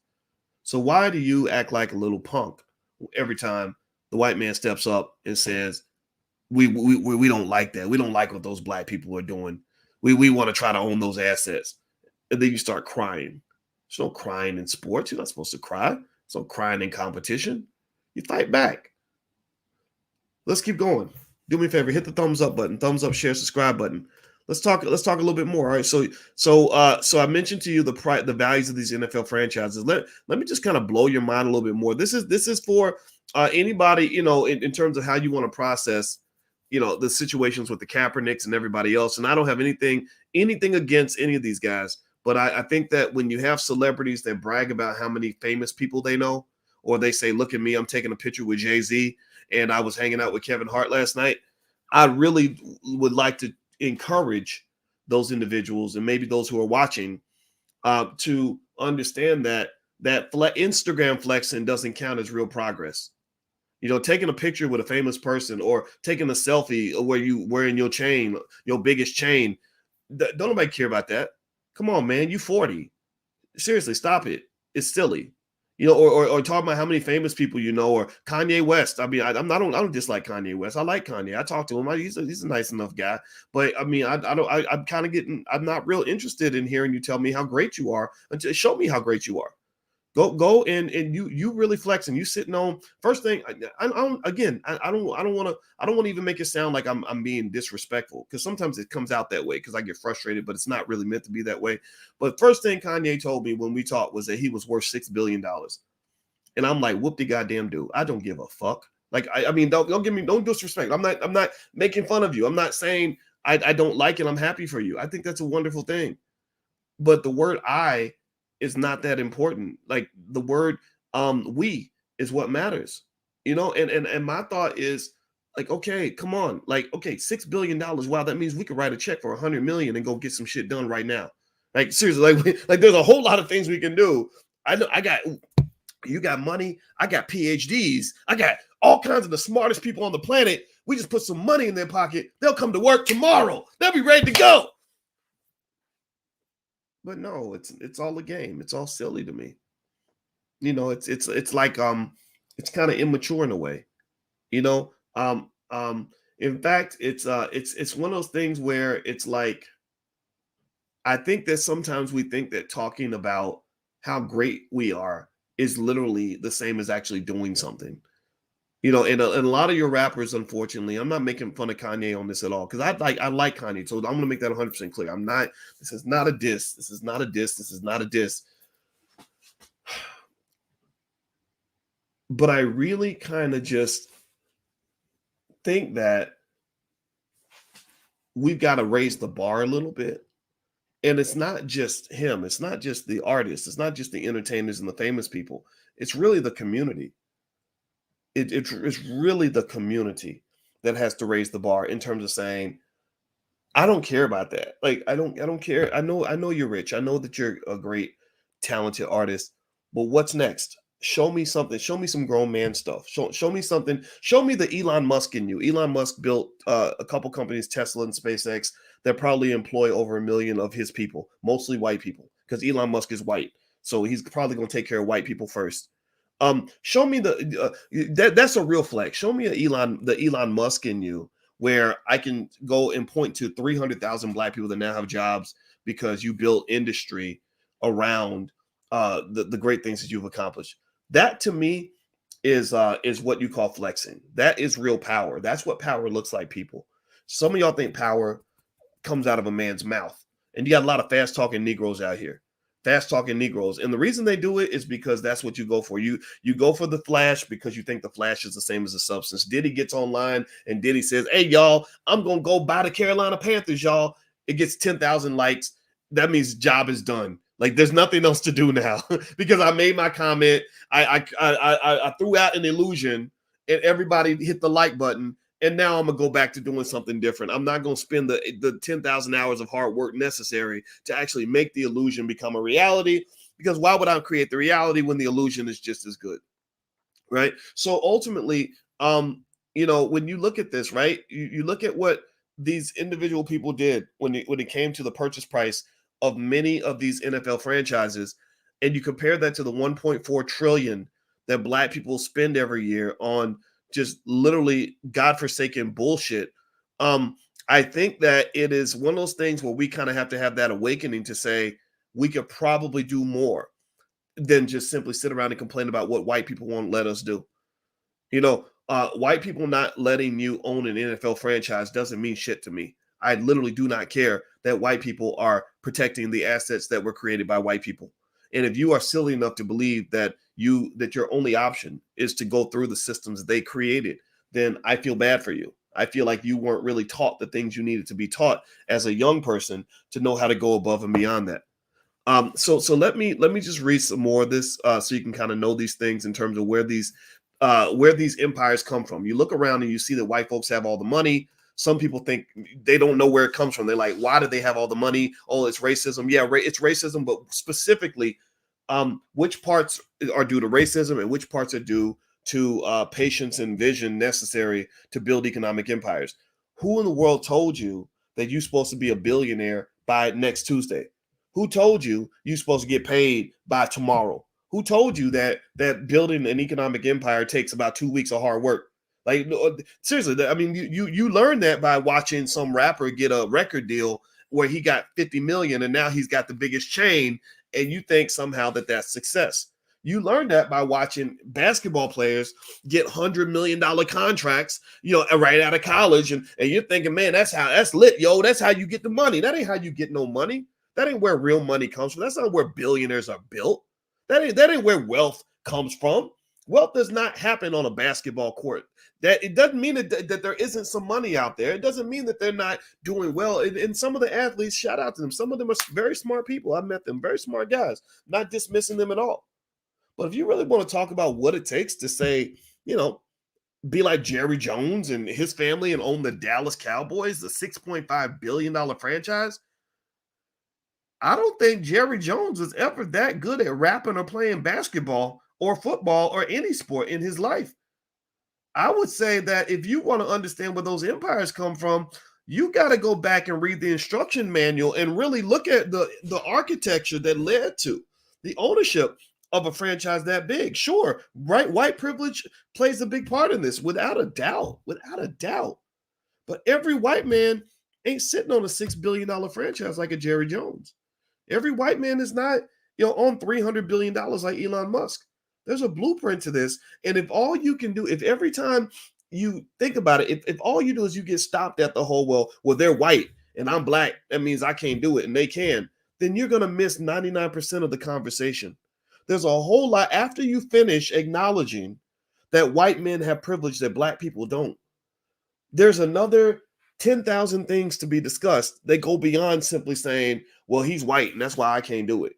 Speaker 1: So why do you act like a little punk every time the white man steps up and says, we don't like that. We don't like what those black people are doing. We want to try to own those assets. And then you start crying. There's no crying in sports. You're not supposed to cry. So crying in competition, you fight back. Let's keep going. Do me a favor, hit the thumbs up button, thumbs up, share, subscribe button. Let's talk a little bit more. All right. So I mentioned to you the values of these NFL franchises. Let me just kind of blow your mind a little bit more. This is for anybody, in terms of how you want to process, the situations with the Kaepernicks and everybody else. And I don't have anything against any of these guys. But I think that when you have celebrities that brag about how many famous people they know, or they say, look at me, I'm taking a picture with Jay-Z, and I was hanging out with Kevin Hart last night, I really would like to encourage those individuals and maybe those who are watching to understand that Instagram flexing doesn't count as real progress. Taking a picture with a famous person or taking a selfie where you wearing your chain, your biggest chain, don't nobody care about that. Come on, man, you 40. Seriously, stop it. It's silly. Or talk about how many famous people or Kanye West. I don't dislike Kanye West. I like Kanye. I talk to him. He's a nice enough guy. But I'm not real interested in hearing you tell me how great you are until show me how great you are. Go and you really flexing. You sitting on first thing. I don't want to even make it sound like I'm being disrespectful, because sometimes it comes out that way because I get frustrated, but it's not really meant to be that way. But first thing Kanye told me when we talked was that he was worth $6 billion, and I'm like, whoop de goddamn dude, I don't give a fuck. Like don't disrespect. I'm not making fun of you. I'm not saying I don't like it. I'm happy for you. I think that's a wonderful thing. But the word "I" is not that important. Like the word "we" is what matters, and my thought is like, okay, come on, like, okay, $6 billion. Wow, that means we could write a check for 100 million and go get some shit done right now. Like seriously, like there's a whole lot of things we can do. I know you got money, I got PhDs, I got all kinds of the smartest people on the planet. We just put some money in their pocket, they'll come to work tomorrow, they'll be ready to go. But no, it's all a game. It's all silly to me. It's like it's kind of immature in a way. In fact, it's one of those things where it's like, I think that sometimes we think that talking about how great we are is literally the same as actually doing something. And a lot of your rappers, unfortunately, I'm not making fun of Kanye on this at all, because I like Kanye. So I'm going to make that 100% clear. This is not a diss. This is not a diss. This is not a diss. But I really kind of just think that we've got to raise the bar a little bit. And it's not just him. It's not just the artists. It's not just the entertainers and the famous people. It's really the community. It's really the community that has to raise the bar in terms of saying, I don't care about that. Like, I don't care. I know you're rich. I know that you're a great, talented artist, but what's next? Show me something. Show me some grown man stuff. Show me something. Show me the Elon Musk in you. Elon Musk built a couple companies, Tesla and SpaceX, that probably employ over 1 million of his people, mostly white people, because Elon Musk is white. So he's probably going to take care of white people first. Show me that's a real flex. Show me the Elon Musk in you, where I can go and point to 300,000 Black people that now have jobs because you built industry around the great things that you've accomplished. That to me is what you call flexing. That is real power. That's what power looks like, people. Some of y'all think power comes out of a man's mouth, and you got a lot of fast talking Negroes out here. Fast talking Negroes. And the reason they do it is because that's what you go for. You go for the flash because you think the flash is the same as the substance. Diddy gets online and Diddy says, hey, y'all, I'm going to go buy the Carolina Panthers, y'all. It gets 10,000 likes. That means job is done. Like there's nothing else to do now because I made my comment. I threw out an illusion and everybody hit the like button. And now I'm going to go back to doing something different. I'm not going to spend the 10,000 hours of hard work necessary to actually make the illusion become a reality, because why would I create the reality when the illusion is just as good, right? So ultimately, when you look at this, right, you look at what these individual people did when it came to the purchase price of many of these NFL franchises, and you compare that to the 1.4 trillion that Black people spend every year on just literally godforsaken bullshit. I think that it is one of those things where we kind of have to have that awakening to say we could probably do more than just simply sit around and complain about what white people won't let us do. White people not letting you own an NFL franchise doesn't mean shit to me. I literally do not care that white people are protecting the assets that were created by white people. And if you are silly enough to believe that your only option is to go through the systems they created, then I feel bad for you. I feel like you weren't really taught the things you needed to be taught as a young person to know how to go above and beyond that. So let me just read some more of this so you can kind of know these things in terms of where these empires come from. You look around and you see that white folks have all the money. Some people think they don't know where it comes from. They're like, why do they have all the money? Oh, it's racism. Yeah, it's racism, but specifically, which parts are due to racism and which parts are due to patience and vision necessary to build economic empires? Who in the world told you that you're supposed to be a billionaire by next Tuesday? Who told you you're supposed to get paid by tomorrow? Who told you that building an economic empire takes about 2 weeks of hard work? Like, seriously, I mean, you learn that by watching some rapper get a record deal where he got 50 million and now he's got the biggest chain, and you think somehow that that's success. You learn that by watching basketball players get $100 million contracts, right out of college, and you're thinking, man, that's lit, yo. That's how you get the money. That ain't how you get no money. That ain't where real money comes from. That's not where billionaires are built. That ain't where wealth comes from. Wealth does not happen on a basketball court. That it doesn't mean that there isn't some money out there. It doesn't mean that they're not doing well. And some of the athletes, shout out to them. Some of them are very smart people. I've met them, very smart guys, not dismissing them at all. But if you really want to talk about what it takes to say, be like Jerry Jones and his family and own the Dallas Cowboys, the $6.5 billion franchise, I don't think Jerry Jones was ever that good at rapping or playing basketball or football or any sport in his life. I would say that if you want to understand where those empires come from, you got to go back and read the instruction manual and really look at the architecture that led to the ownership of a franchise that big. Sure, right? White privilege plays a big part in this, without a doubt, But every white man ain't sitting on a $6 billion franchise like a Jerry Jones. Every white man is not, on $300 billion like Elon Musk. There's a blueprint to this. And if all you can do, if every time you think about it, if all you do is you get stopped at the whole, well, they're white and I'm black, that means I can't do it and they can, then you're going to miss 99% of the conversation. There's a whole lot after you finish acknowledging that white men have privilege that black people don't. There's another 10,000 things to be discussed that go beyond simply saying, well, he's white and that's why I can't do it.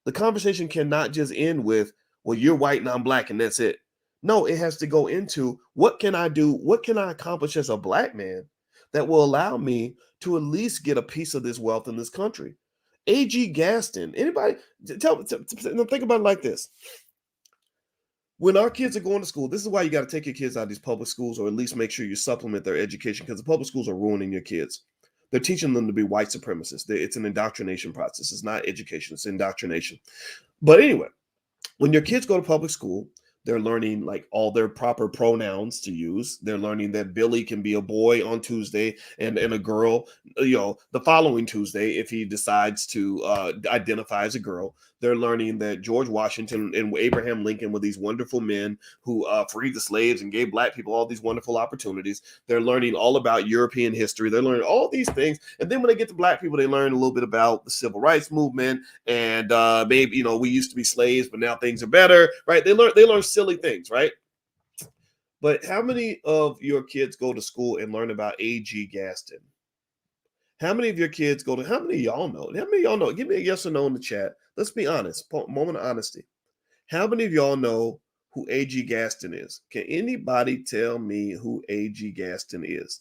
Speaker 1: The conversation cannot just end with, well, you're white and I'm black and that's it. No, it has to go into, what can I do? What can I accomplish as a black man that will allow me to at least get a piece of this wealth in this country? A.G. Gaston, anybody think about it like this. When our kids are going to school, this is why you got to take your kids out of these public schools, or at least make sure you supplement their education, because the public schools are ruining your kids. They're teaching them to be white supremacists. It's an indoctrination process. It's not education. It's indoctrination. But anyway, when your kids go to public school, They're learning like all their proper pronouns to use. They're learning that Billy can be a boy on Tuesday and a girl, the following Tuesday if he decides to identify as a girl. They're learning that George Washington and Abraham Lincoln were these wonderful men who freed the slaves and gave black people all these wonderful opportunities. They're learning all about European history. They're learning all these things. And then when they get to black people, they learn a little bit about the civil rights movement and maybe, we used to be slaves, but now things are better, right? They learn silly things, right? But how many of your kids go to school and learn about A.G. Gaston? How many of your kids how many of y'all know? How many of y'all know? Give me a yes or no in the chat. Let's be honest. Moment of honesty. How many of y'all know who A.G. Gaston is? Can anybody tell me who A.G. Gaston is?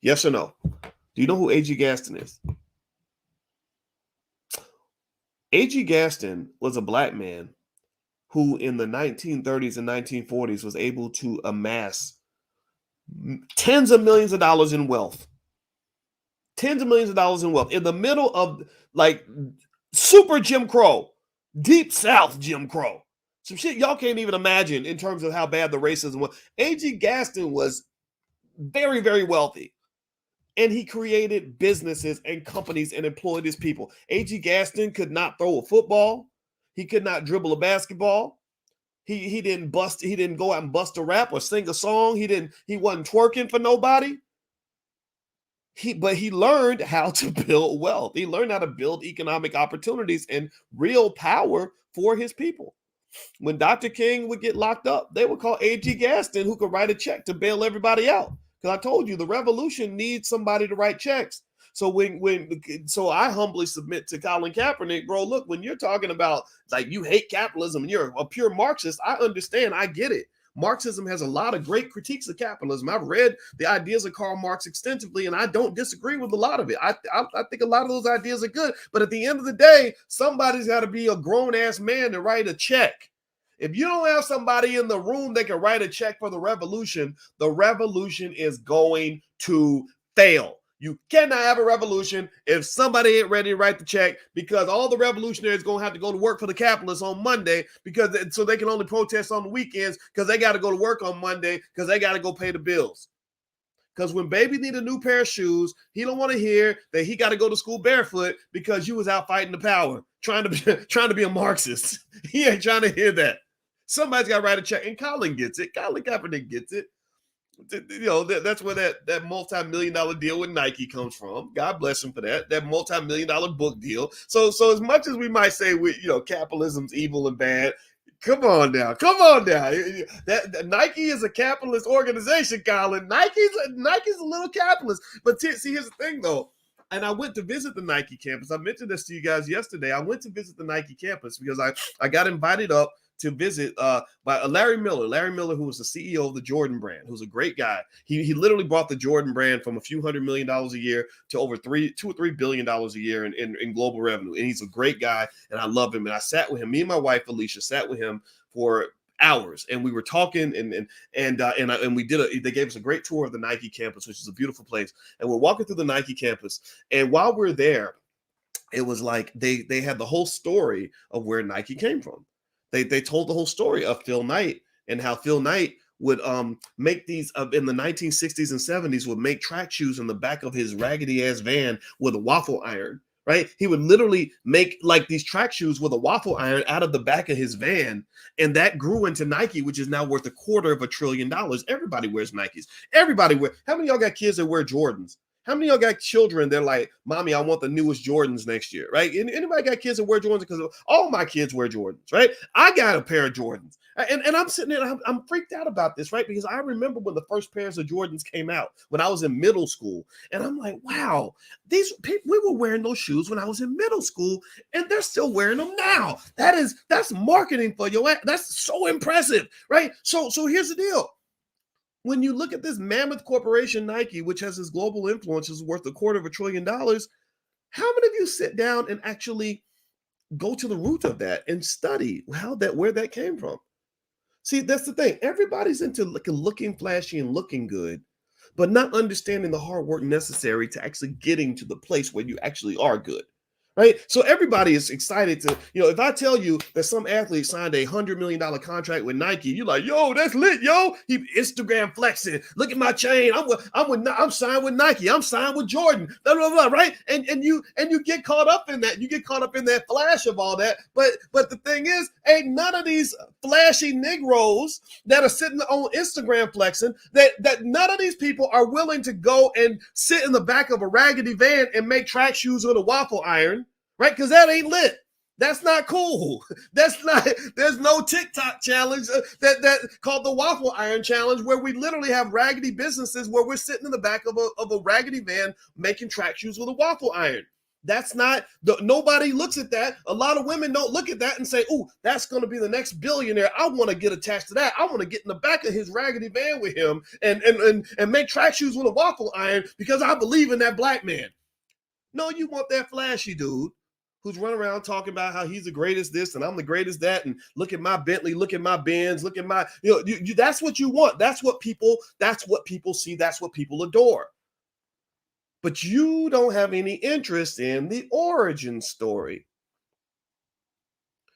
Speaker 1: Yes or no? Do you know who A.G. Gaston is? A.G. Gaston was a black man who in the 1930s and 1940s was able to amass tens of millions of dollars in wealth. Tens of millions of dollars in wealth in the middle of like super Jim Crow, deep South Jim Crow. Some shit y'all can't even imagine in terms of how bad the racism was. A.G. Gaston was very, very wealthy. And he created businesses and companies and employed his people. A.G. Gaston could not throw a football. He could not dribble a basketball. He didn't go out and bust a rap or sing a song. He wasn't twerking for nobody. But he learned how to build wealth. He learned how to build economic opportunities and real power for his people. When Dr. King would get locked up, they would call A.G. Gaston, who could write a check to bail everybody out. Because I told you the revolution needs somebody to write checks. So so I humbly submit to Colin Kaepernick, bro, look, when you're talking about like you hate capitalism and you're a pure Marxist, I understand, I get it. Marxism has a lot of great critiques of capitalism. I've read the ideas of Karl Marx extensively, and I don't disagree with a lot of it. I think a lot of those ideas are good. But at the end of the day, somebody's got to be a grown-ass man to write a check. If you don't have somebody in the room that can write a check for the revolution is going to fail. You cannot have a revolution if somebody ain't ready to write the check, because all the revolutionaries going to have to go to work for the capitalists on Monday so they can only protest on the weekends because they got to go to work on Monday because they got to go pay the bills. Because when baby need a new pair of shoes, he don't want to hear that he got to go to school barefoot because you was out fighting the power, trying to be a Marxist. He ain't trying to hear that. Somebody's got to write a check, and Colin gets it. Colin Kaepernick gets it. That's where that multi-million-dollar deal with Nike comes from. God bless him for that multi-million-dollar book deal. So as much as we might say capitalism's evil and bad, come on now. That Nike is a capitalist organization, Colin. Nike's a little capitalist. But see, here's the thing though. And I went to visit the Nike campus. I mentioned this to you guys yesterday. I went to visit the Nike campus because I got invited up to visit by Larry Miller, who was the CEO of the Jordan brand, who's a great guy. He literally brought the Jordan brand from a few $100 million a year to over $2 or $3 billion a year in global revenue. And he's a great guy, and I love him. And I sat with him. Me and my wife Alicia sat with him for hours, and we were talking, and we they gave us a great tour of the Nike campus, which is a beautiful place. And we're walking through the Nike campus, and while we're there, it was like they had the whole story of where Nike came from. They told the whole story of Phil Knight and how Phil Knight would make these in the 1960s and 70s would make track shoes in the back of his raggedy ass van with a waffle iron, right? He would literally make like these track shoes with a waffle iron out of the back of his van. And that grew into Nike, which is now worth $250 billion. Everybody wears Nikes. How many of y'all got kids that wear Jordans? How many of y'all got children? They're like, Mommy, I want the newest Jordans next year, right? Anybody got kids that wear Jordans? Because all my kids wear Jordans, right? I got a pair of Jordans. And I'm sitting there, I'm freaked out about this, right? Because I remember when the first pairs of Jordans came out when I was in middle school. And I'm like, wow, we were wearing those shoes when I was in middle school, and they're still wearing them now. That's marketing for your ass. That's so impressive, right? So here's the deal. When you look at this mammoth corporation, Nike, which has this global influence, is worth $250 billion, how many of you sit down and actually go to the root of that and study where that came from? See, that's the thing. Everybody's into looking flashy and looking good, but not understanding the hard work necessary to actually getting to the place where you actually are good, Right. So everybody is excited to, if I tell you that some athlete signed $100 million contract with Nike, you're like, yo, that's lit, yo. He Instagram flexing. Look at my chain. I'm signed with Nike. I'm signed with Jordan. Blah, blah, blah, right. And you get caught up in that. You get caught up in that flash of all that. But the thing is, ain't none of these flashy Negroes that are sitting on Instagram flexing, that none of these people are willing to go and sit in the back of a raggedy van and make track shoes with a waffle iron. Right? Because that ain't lit. That's not cool. That's not, there's no TikTok challenge that called the waffle iron challenge, where we literally have raggedy businesses where we're sitting in the back of a raggedy van making track shoes with a waffle iron. That's not, nobody looks at that. A lot of women don't look at that and say, oh, that's going to be the next billionaire. I want to get attached to that. I want to get in the back of his raggedy van with him and make track shoes with a waffle iron because I believe in that black man. No, you want that flashy dude who's running around talking about how he's the greatest this and I'm the greatest that, and look at my Bentley, look at my Benz, look at my, that's what you want. That's what people see. That's what people adore. But you don't have any interest in the origin story.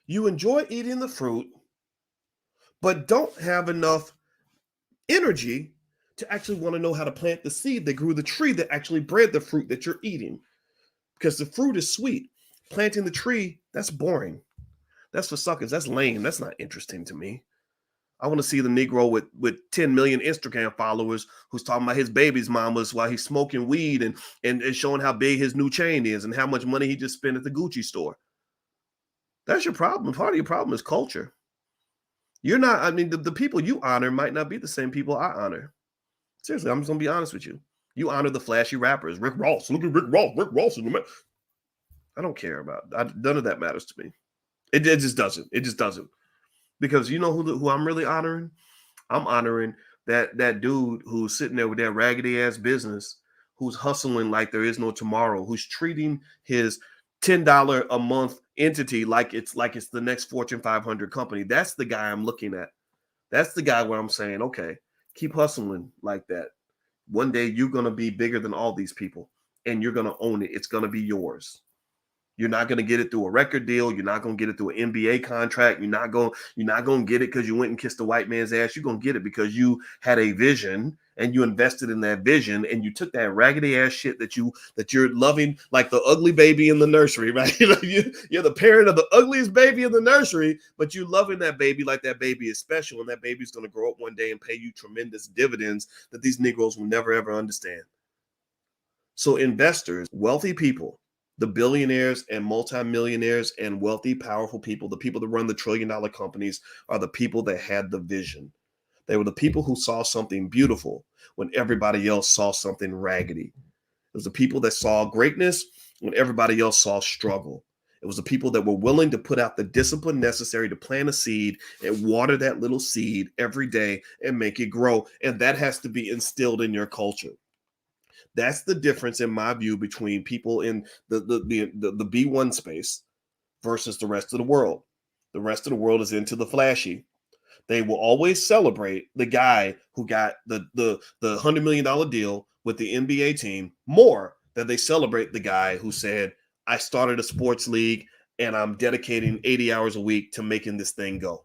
Speaker 1: You enjoy eating the fruit, but don't have enough energy to actually want to know how to plant the seed that grew the tree that actually bred the fruit that you're eating. Because the fruit is sweet. Planting the tree, that's boring. That's for suckers. That's lame. That's not interesting to me. I want to see the Negro with 10 million Instagram followers who's talking about his baby's mamas while he's smoking weed and showing how big his new chain is and how much money he just spent at the Gucci store. That's your problem. Part of your problem is culture. You're not, I mean, the people you honor might not be the same people I honor. Seriously, I'm just going to be honest with you. You honor the flashy rappers. Rick Ross. Look at Rick Ross. Rick Ross is the man. I don't care about that. None of that matters to me. It just doesn't. It just doesn't. Because you know who I'm really honoring? I'm honoring that dude who's sitting there with that raggedy ass business, who's hustling like there is no tomorrow, who's treating his $10 a month entity like it's the next Fortune 500 company. That's the guy I'm looking at. That's the guy where I'm saying, okay, keep hustling like that. One day you're going to be bigger than all these people and you're going to own it. It's going to be yours. You're not going to get it through a record deal. You're not going to get it through an NBA contract. You're not going to get it because you went and kissed a white man's ass. You're going to get it because you had a vision and you invested in that vision and you took that raggedy ass shit that you're loving like the ugly baby in the nursery, right? You're the parent of the ugliest baby in the nursery, but you loving that baby like that baby is special and that baby's going to grow up one day and pay you tremendous dividends that these Negroes will never ever understand. So investors, wealthy people, the billionaires and multimillionaires and wealthy, powerful people, the people that run the trillion-dollar companies are the people that had the vision. They were the people who saw something beautiful when everybody else saw something raggedy. It was the people that saw greatness when everybody else saw struggle. It was the people that were willing to put out the discipline necessary to plant a seed and water that little seed every day and make it grow. And that has to be instilled in your culture. That's the difference, in my view, between people in the B1 space versus the rest of the world. The rest of the world is into the flashy. They will always celebrate the guy who got the $100 million deal with the NBA team more than they celebrate the guy who said, I started a sports league and I'm dedicating 80 hours a week to making this thing go.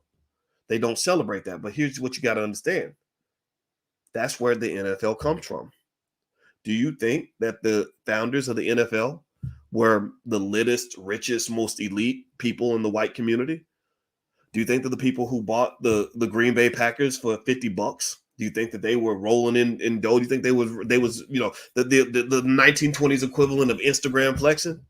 Speaker 1: They don't celebrate that. But here's what you got to understand. That's where the NFL comes from. Do you think that the founders of the NFL were the littest, richest, most elite people in the white community? Do you think that the people who bought the Green Bay Packers for $50? Do you think that they were rolling in dough? Do you think they was the 1920s equivalent of Instagram flexing?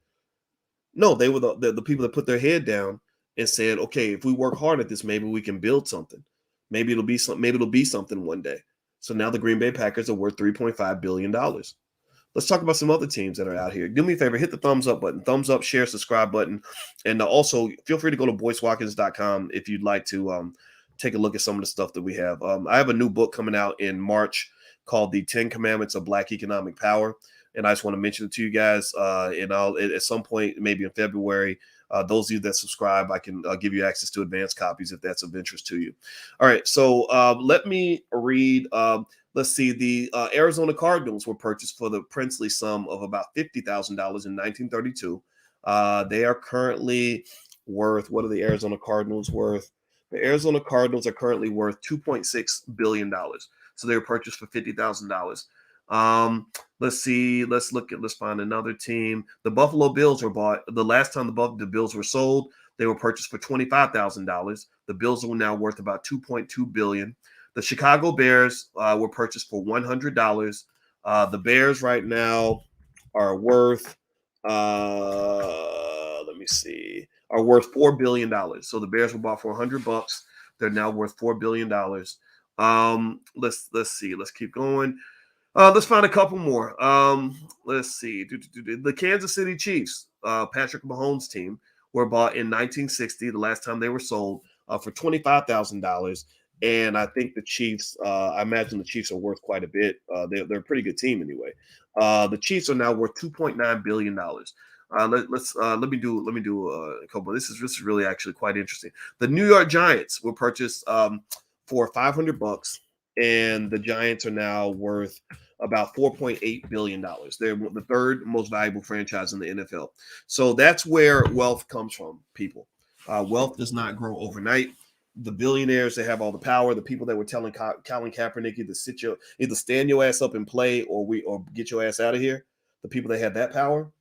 Speaker 1: No, they were the people that put their head down and said, okay, if we work hard at this, maybe we can build something. Maybe it'll be something one day. So now the Green Bay Packers are worth $3.5 billion. Let's talk about some other teams that are out here. Do me a favor, hit the thumbs up button, thumbs up, share, subscribe button. And also feel free to go to boycewatkins.com if you'd like to take a look at some of the stuff that we have. I have a new book coming out in March called The 10 Commandments of Black Economic Power. And I just want to mention it to you guys. And I'll at some point, maybe in February, those of you that subscribe, I can give you access to advanced copies if that's of interest to you. All right, so let me read. Let's see. The Arizona Cardinals were purchased for the princely sum of about $50,000 in 1932 They are currently worth, what are the Arizona Cardinals worth? The Arizona Cardinals are currently worth $2.6 billion. So they were purchased for $50,000. Let's see. Let's find another team. The Buffalo Bills were bought. The last time the Bills were sold, they were purchased for $25,000. The Bills are now worth about $2.2 billion. The Chicago Bears were purchased for $100. The Bears right now are worth, let me see, are worth $4 billion. So the Bears were bought for $100. They're now worth $4 billion. Let's see. Let's keep going. Let's find a couple more. Let's see. The Kansas City Chiefs, Patrick Mahomes' team, were bought in 1960. The last time they were sold for $25,000. And I think the Chiefs, I imagine the Chiefs are worth quite a bit. They're a pretty good team anyway. The Chiefs are now worth $2.9 billion. Let me do a couple. This is really actually quite interesting. The New York Giants were purchased for $500, and the Giants are now worth about $4.8 billion. They're the third most valuable franchise in the NFL. So that's where wealth comes from, people. Wealth does not grow overnight. The billionaires that have all the power, the people that were telling Colin Kaepernick either stand your ass up and play, or get your ass out of here. The people that had that power,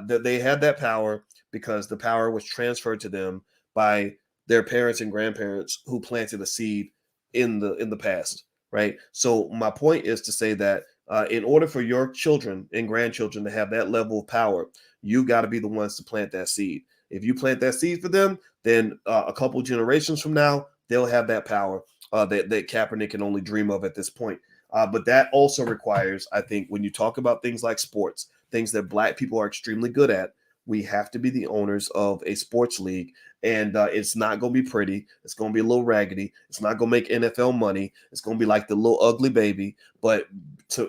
Speaker 1: they had that power because the power was transferred to them by their parents and grandparents who planted a seed in the past, right? So my point is to say that in order for your children and grandchildren to have that level of power, you got to be the ones to plant that seed. If you plant that seed for them, then a couple generations from now, they'll have that power that Kaepernick can only dream of at this point. But that also requires, I think, when you talk about things like sports, things that Black people are extremely good at, we have to be the owners of a sports league. And it's not going to be pretty. It's going to be a little raggedy. It's not going to make NFL money. It's going to be like the little ugly baby. But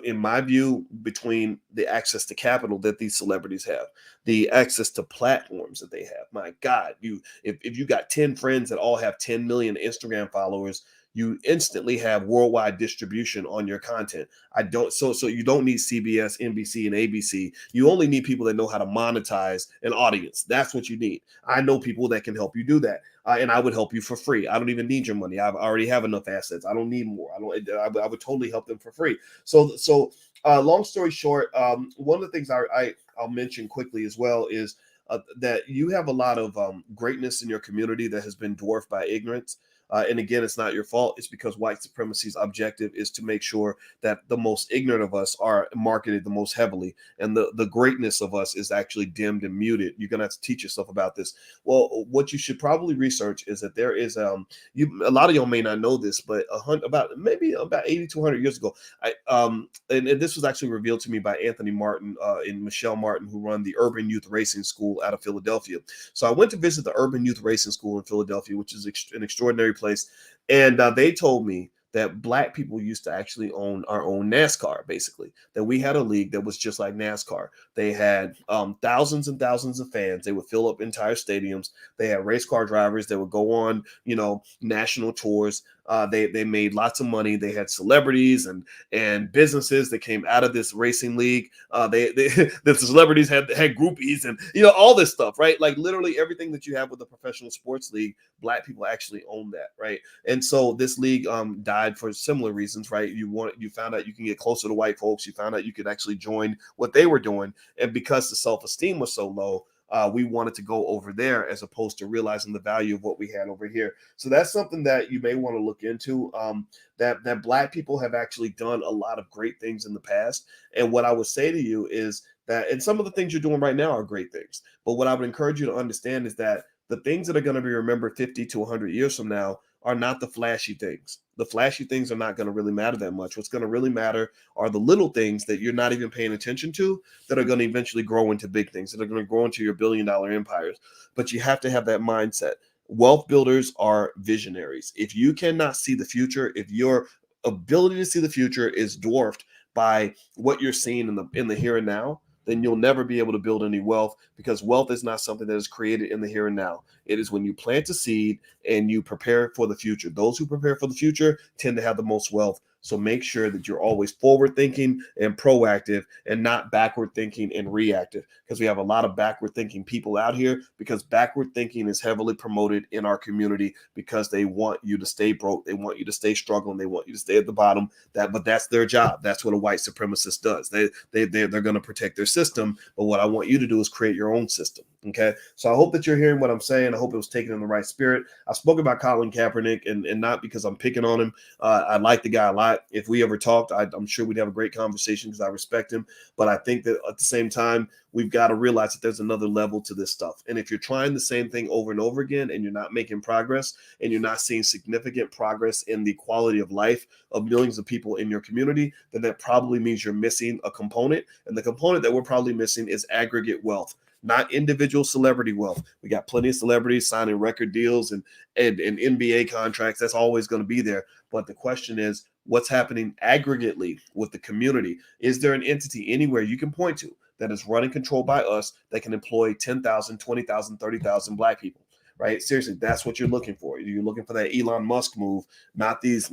Speaker 1: in my view, between the access to capital that these celebrities have, the access to platforms that they have, my God, if you got 10 friends that all have 10 million Instagram followers, you instantly have worldwide distribution on your content. So you don't need CBS, NBC, and ABC. You only need people that know how to monetize an audience. That's what you need. I know people that can help you do that. And I would help you for free. I don't even need your money. I already have enough assets. I don't need more. I would totally help them for free. So long story short, one of the things I'll mention quickly as well is that you have a lot of greatness in your community that has been dwarfed by ignorance. And again, it's not your fault. It's because white supremacy's objective is to make sure that the most ignorant of us are marketed the most heavily, and the greatness of us is actually dimmed and muted. You're gonna have to teach yourself about this. Well, what you should probably research is that there is a lot of y'all may not know this, but about 80 to 100 years ago, and this was actually revealed to me by Anthony Martin and Michelle Martin, who run the Urban Youth Racing School out of Philadelphia. So I went to visit the Urban Youth Racing School in Philadelphia, which is an extraordinary place. And they told me that Black people used to actually own our own NASCAR, basically, that we had a league that was just like NASCAR. They had thousands and thousands of fans. They would fill up entire stadiums. They had race car drivers that would go on, national tours. They made lots of money. They had celebrities and businesses that came out of this racing league. The celebrities had groupies and all this stuff, right? Like literally everything that you have with a professional sports league, Black people actually own that, right? And so this league died for similar reasons, right? You found out you can get closer to white folks. You found out you could actually join what they were doing, and because the self-esteem was so low, we wanted to go over there as opposed to realizing the value of what we had over here. So that's something that you may want to look into. That Black people have actually done a lot of great things in the past, and what I would say to you is that, and some of the things you're doing right now are great things, but what I would encourage you to understand is that the things that are going to be remembered 50 to 100 years from now are not the flashy things. The flashy things are not going to really matter that much. What's going to really matter are the little things that you're not even paying attention to that are going to eventually grow into big things, that are going to grow into your billion-dollar empires. But you have to have that mindset. Wealth builders are visionaries. If you cannot see the future, if your ability to see the future is dwarfed by what you're seeing in the here and now, then you'll never be able to build any wealth, because wealth is not something that is created in the here and now. It is when you plant a seed and you prepare for the future. Those who prepare for the future tend to have the most wealth. So make sure that you're always forward thinking and proactive and not backward thinking and reactive, because we have a lot of backward thinking people out here, because backward thinking is heavily promoted in our community because they want you to stay broke. They want you to stay struggling. They want you to stay at the bottom. But that's their job. That's what a white supremacist does. They're going to protect their system. But what I want you to do is create your own system. Okay. So I hope that you're hearing what I'm saying. I hope it was taken in the right spirit. I spoke about Colin Kaepernick and not because I'm picking on him. I like the guy a lot. If we ever talked, I'm sure we'd have a great conversation because I respect him. But I think that at the same time, we've got to realize that there's another level to this stuff. And if you're trying the same thing over and over again and you're not making progress and you're not seeing significant progress in the quality of life of millions of people in your community, then that probably means you're missing a component. And the component that we're probably missing is aggregate wealth, not individual celebrity wealth. We got plenty of celebrities signing record deals and NBA contracts. That's always going to be there. But the question is, what's happening aggregately with the community? Is there an entity anywhere you can point to that is run and controlled by us that can employ 10,000, 20,000, 30,000 Black people? Right? Seriously, that's what you're looking for. You're looking for that Elon Musk move, not these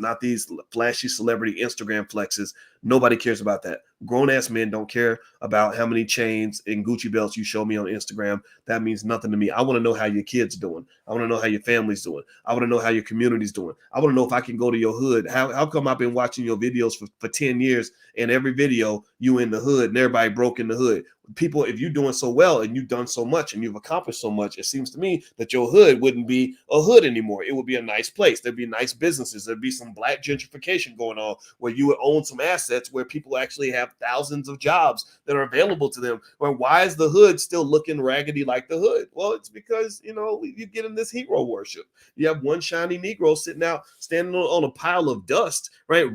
Speaker 1: flashy celebrity Instagram flexes. Nobody cares about that. Grown-ass men don't care about how many chains and Gucci belts you show me on Instagram. That means nothing to me. I want to know how your kid's doing. I want to know how your family's doing. I want to know how your community's doing. I want to know if I can go to your hood. How come I've been watching your videos for 10 years and every video you in the hood and everybody broke in the hood? People, if you're doing so well and you've done so much and you've accomplished so much, it seems to me that your hood wouldn't be a hood anymore. It would be a nice place. There'd be nice businesses. There'd be some Black gentrification going on where you would own some assets where people actually have thousands of jobs that are available to them. Well, why is the hood still looking raggedy like the hood? Well, it's because, you get in this hero worship. You have one shiny Negro sitting out, standing on a pile of dust, right,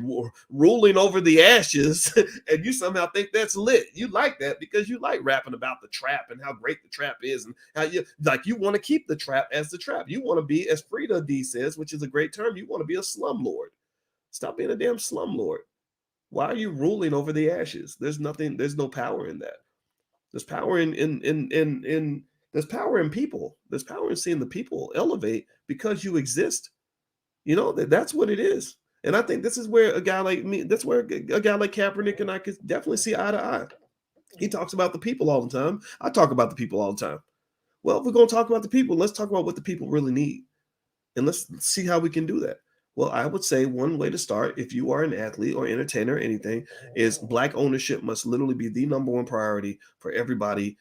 Speaker 1: ruling over the ashes, and you somehow think that's lit. You like that because you like rapping about the trap and how great the trap is, and how you want to keep the trap as the trap. You want to be, as Frida D says, which is a great term, you want to be a slumlord. Stop being a damn slumlord. Why are you ruling over the ashes? There's no power in that. There's power in there's power in people. There's power in seeing the people elevate because you exist. That's what it is. And I think this is where a guy like me, that's where a guy like Kaepernick and I could definitely see eye to eye. He talks about the people all the time. I talk about the people all the time. Well, if we're going to talk about the people, let's talk about what the people really need. And let's see how we can do that. Well, I would say one way to start, if you are an athlete or entertainer or anything, is Black ownership must literally be the number one priority for everybody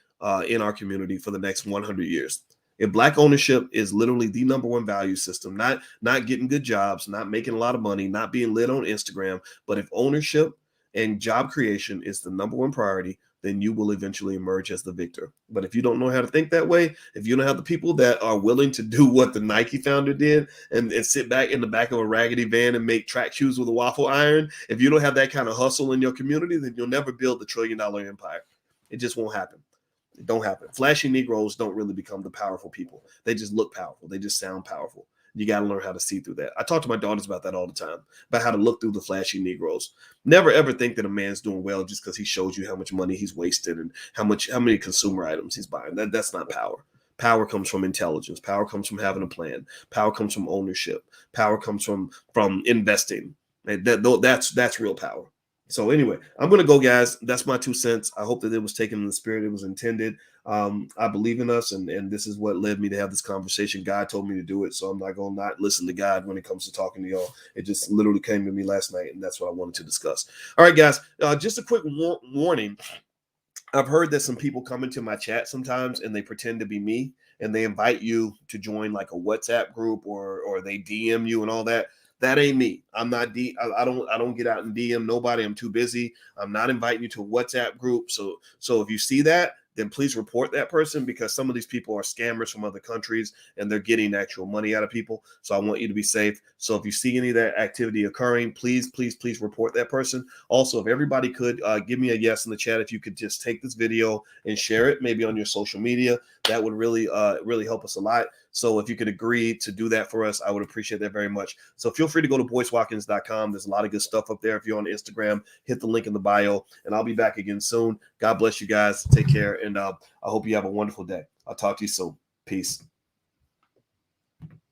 Speaker 1: in our community for the next 100 years. If Black ownership is literally the number one value system, not getting good jobs, not making a lot of money, not being lit on Instagram, but if ownership and job creation is the number one priority, then you will eventually emerge as the victor. But if you don't know how to think that way, if you don't have the people that are willing to do what the Nike founder did and sit back in the back of a raggedy van and make track shoes with a waffle iron, if you don't have that kind of hustle in your community, then you'll never build the $1 trillion empire. It just won't happen. It don't happen. Flashy Negroes don't really become the powerful people. They just look powerful. They just sound powerful. You got to learn how to see through that. I talk to my daughters about that all the time, about how to look through the flashy Negroes. Never ever think that a man's doing well just because he shows you how much money he's wasted and how many consumer items he's buying. That's not power. Power comes from intelligence. Power comes from having a plan. Power comes from ownership. Power comes from investing. And that's real power. So anyway, I'm going to go, guys. That's my 2 cents. I hope that it was taken in the spirit it was intended. I believe in us, and this is what led me to have this conversation. God told me to do it, so I'm not going to not listen to God when it comes to talking to y'all. It just literally came to me last night, and that's what I wanted to discuss. All right, guys, just a quick warning. I've heard that some people come into my chat sometimes, and they pretend to be me, and they invite you to join like a WhatsApp group or they DM you and all that. That ain't me. I'm not I don't get out and DM nobody. I'm too busy. I'm not inviting you to a WhatsApp group. So if you see that, then please report that person, because some of these people are scammers from other countries and they're getting actual money out of people. So I want you to be safe. So if you see any of that activity occurring, please report that person. Also, if everybody could give me a yes in the chat, if you could just take this video and share it maybe on your social media, that would really help us a lot. So if you could agree to do that for us, I would appreciate that very much. So feel free to go to boycewatkins.com. There's a lot of good stuff up there. If you're on Instagram, hit the link in the bio, and I'll be back again soon. God bless you guys. Take care, and I hope you have a wonderful day. I'll talk to you soon. Peace.